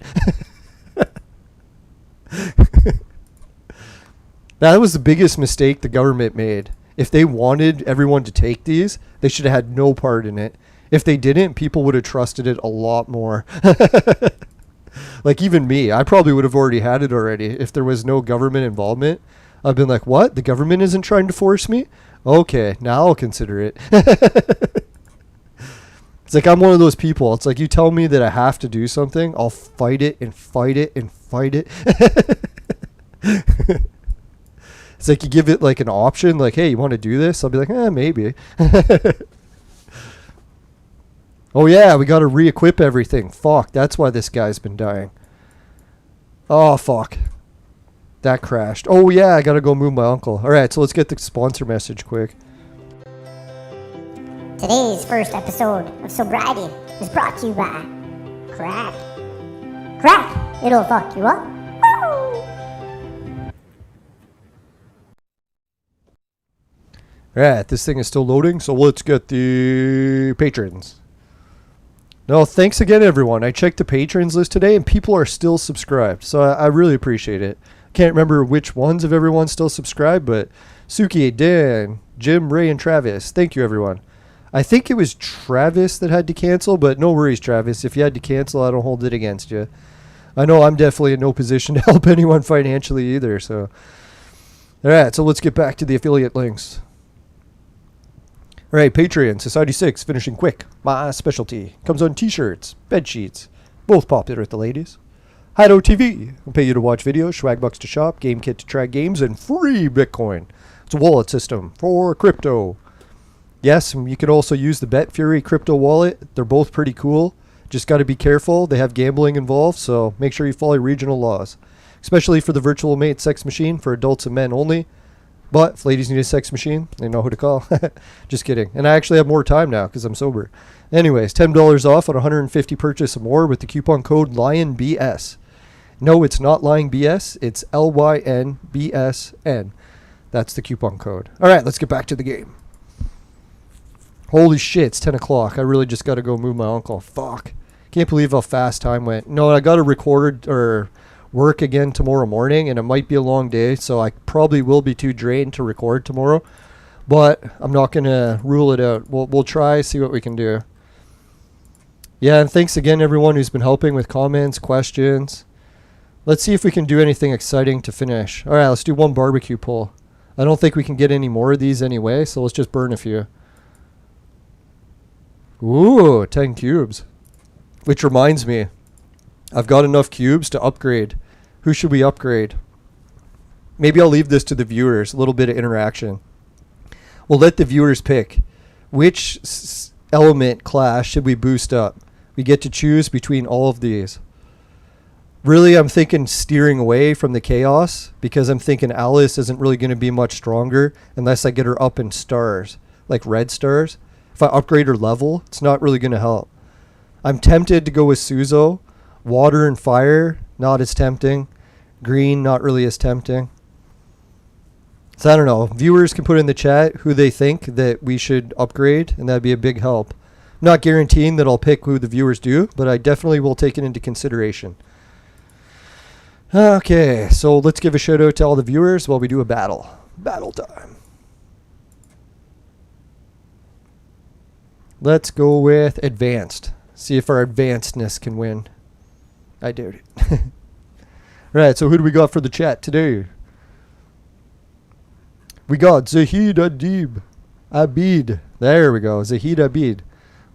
That was the biggest mistake the government made. If they wanted everyone to take these, they should have had no part in it. If they didn't, people would have trusted it a lot more. Like even me, I probably would have already had it already. If there was no government involvement, I've been like, what? The government isn't trying to force me? Okay, now I'll consider it. It's like I'm one of those people. It's like you tell me that I have to do something, I'll fight it and fight it and fight it. It's like you give it like an option, like, hey, you want to do this? I'll be like, maybe. Oh yeah, we got to re-equip everything. Fuck, that's why this guy's been dying. Oh, fuck. That crashed. Oh yeah, I got to go move my uncle. Alright, so let's get the sponsor message quick. Today's first episode of Sobriety is brought to you by Crack. Crack, it'll fuck you up. Alright, this thing is still loading, so let's get the patrons. No, thanks again, everyone. I checked the patrons list today, and people are still subscribed, so I really appreciate it. Can't remember which ones of everyone still subscribed, but Suki, Dan, Jim, Ray, and Travis. Thank you, everyone. I think it was Travis that had to cancel, but no worries, Travis. If you had to cancel, I don't hold it against you. I know I'm definitely in no position to help anyone financially either, so. Alright, so let's get back to the affiliate links. Alright, Patreon, Society 6, finishing quick. My specialty. Comes on t-shirts, bed sheets. Both popular with the ladies. Hideout TV. Will pay you to watch videos, swag bucks to shop, GameKit to try games, and free Bitcoin. It's a wallet system for crypto. Yes, and you can also use the BetFury crypto wallet. They're both pretty cool. Just got to be careful. They have gambling involved, so make sure you follow regional laws. Especially for the virtual mate sex machine for adults and men only. But if ladies need a sex machine, they know who to call. Just kidding. And I actually have more time now because I'm sober. Anyways, $10 off on 150 purchase or more with the coupon code LYONBS. No, it's not lying BS. It's LYNBSN. That's the coupon code. All right, let's get back to the game. Holy shit, it's 10 o'clock. I really just got to go move my uncle. Fuck. Can't believe how fast time went. No, I got to record or work again tomorrow morning, and it might be a long day, so I probably will be too drained to record tomorrow. But I'm not going to rule it out. We'll try, see what we can do. Yeah, and thanks again, everyone who's been helping with comments, questions. Let's see if we can do anything exciting to finish. All right, let's do one barbecue pull. I don't think we can get any more of these anyway, so let's just burn a few. Ooh, 10 cubes. Which reminds me, I've got enough cubes to upgrade. Who should we upgrade? Maybe I'll leave this to the viewers, a little bit of interaction. We'll let the viewers pick. Which element class should we boost up? We get to choose between all of these. Really, I'm thinking steering away from the chaos because I'm thinking Alice isn't really going to be much stronger unless I get her up in stars, like red stars. If I upgrade her level, it's not really going to help. I'm tempted to go with Suzo. Water and fire, not as tempting. Green, not really as tempting. So I don't know. Viewers can put in the chat who they think that we should upgrade, and that'd be a big help. I'm not guaranteeing that I'll pick who the viewers do, but I definitely will take it into consideration. Okay, so let's give a shout out to all the viewers while we do a battle. Battle time. Let's go with advanced. See if our advancedness can win. I doubt it. Right, so who do we got for the chat today? We got Zahid Abid. There we go, Zahid Abid.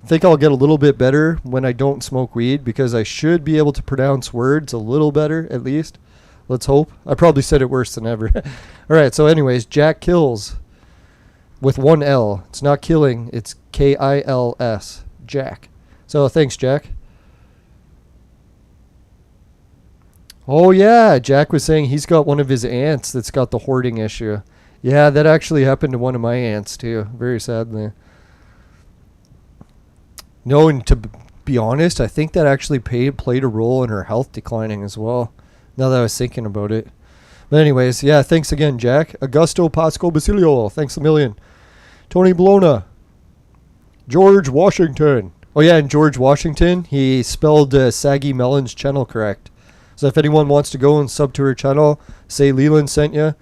I think I'll get a little bit better when I don't smoke weed because I should be able to pronounce words a little better, at least. Let's hope. I probably said it worse than ever. All right, so anyways, Jack Kills with one L. It's not killing, it's K-I-L-S. Jack. So thanks, Jack. Oh yeah, Jack was saying he's got one of his aunts that's got the hoarding issue. Yeah, that actually happened to one of my aunts too, very sadly. No, and to be honest, I think that actually played a role in her health declining as well, now that I was thinking about it. But anyways, yeah, thanks again, Jack. Augusto Pasco Basilio, thanks a million. Tony Bologna. George Washington. Oh yeah, and George Washington, he spelled Saggy Melon's channel correct. So if anyone wants to go and sub to her channel, say Leland sent you.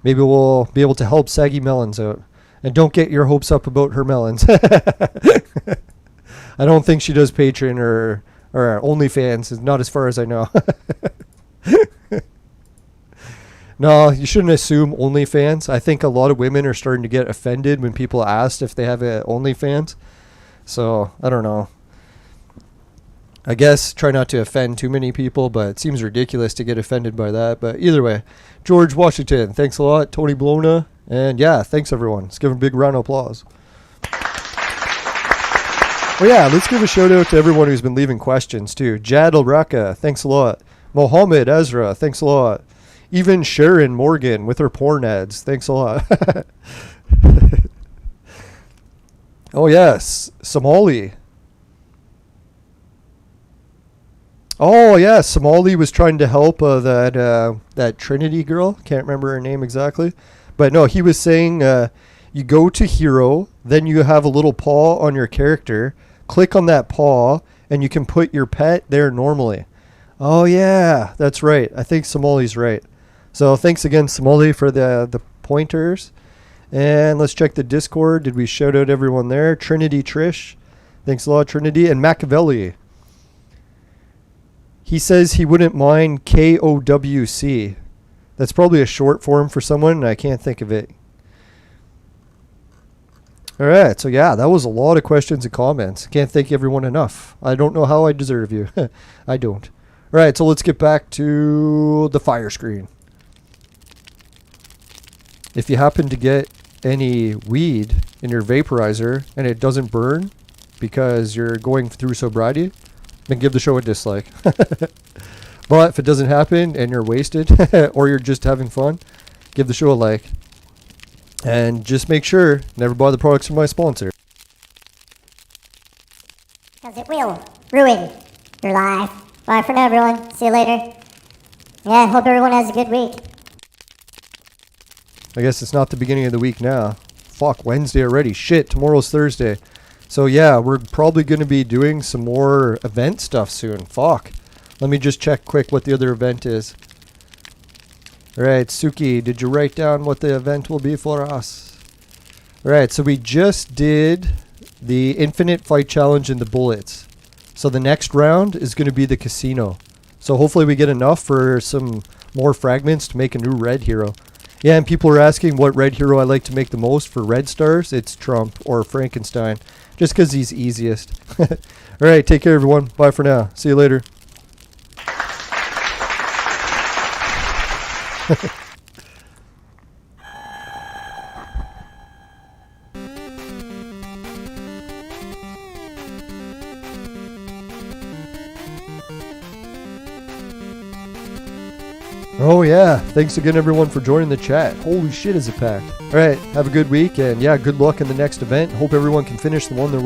Maybe we'll be able to help Saggy Melons out. And don't get your hopes up about her melons. I don't think she does Patreon or OnlyFans, not as far as I know. No, you shouldn't assume OnlyFans. I think a lot of women are starting to get offended when people ask if they have a OnlyFans. So, I don't know. I guess try not to offend too many people, but it seems ridiculous to get offended by that. But either way, George Washington, thanks a lot. Tony Bologna. And yeah, thanks everyone. Let's give him a big round of applause. Well, yeah, let's give a shout out to everyone who's been leaving questions too. Jade Alraka, thanks a lot. Mohammed Ezra, thanks a lot. Even Sharon Morgan with her porn ads, thanks a lot. Oh yes, Somali. Oh yeah, Somali was trying to help that Trinity girl. Can't remember her name exactly, but no, he was saying you go to hero, then you have a little paw on your character. Click on that paw, and you can put your pet there normally. Oh yeah, that's right. I think Somali's right. So thanks again, Somali, for the pointers. And let's check the Discord. Did we shout out everyone there? Trinity Trish. Thanks a lot, Trinity. And Machiavelli. He says he wouldn't mind KOWC. That's probably a short form for someone, and I can't think of it. All right, so yeah, that was a lot of questions and comments. Can't thank everyone enough. I don't know how I deserve you. I don't. All right, so let's get back to the fire screen. If you happen to get any weed in your vaporizer and it doesn't burn because you're going through sobriety, then give the show a dislike. But if it doesn't happen and you're wasted or you're just having fun, give the show a like. And just make sure, never buy the products from my sponsor. Because it will ruin your life. Bye for now, everyone. See you later. Yeah, hope everyone has a good week. I guess it's not the beginning of the week now. Fuck, Wednesday already. Shit, tomorrow's Thursday. So yeah, we're probably going to be doing some more event stuff soon. Fuck. Let me just check quick what the other event is. Alright, Suki, did you write down what the event will be for us? Alright, so we just did the Infinite Fight Challenge and the bullets. So the next round is going to be the casino. So hopefully we get enough for some more fragments to make a new red hero. Yeah, and people are asking what red hero I like to make the most for red stars. It's Trump or Frankenstein, just because he's easiest. Alright, take care everyone. Bye for now. See you later. Oh yeah, thanks again everyone for joining the chat. Holy shit, is it packed. Alright, have a good week, and yeah, good luck in the next event. Hope everyone can finish the one they're working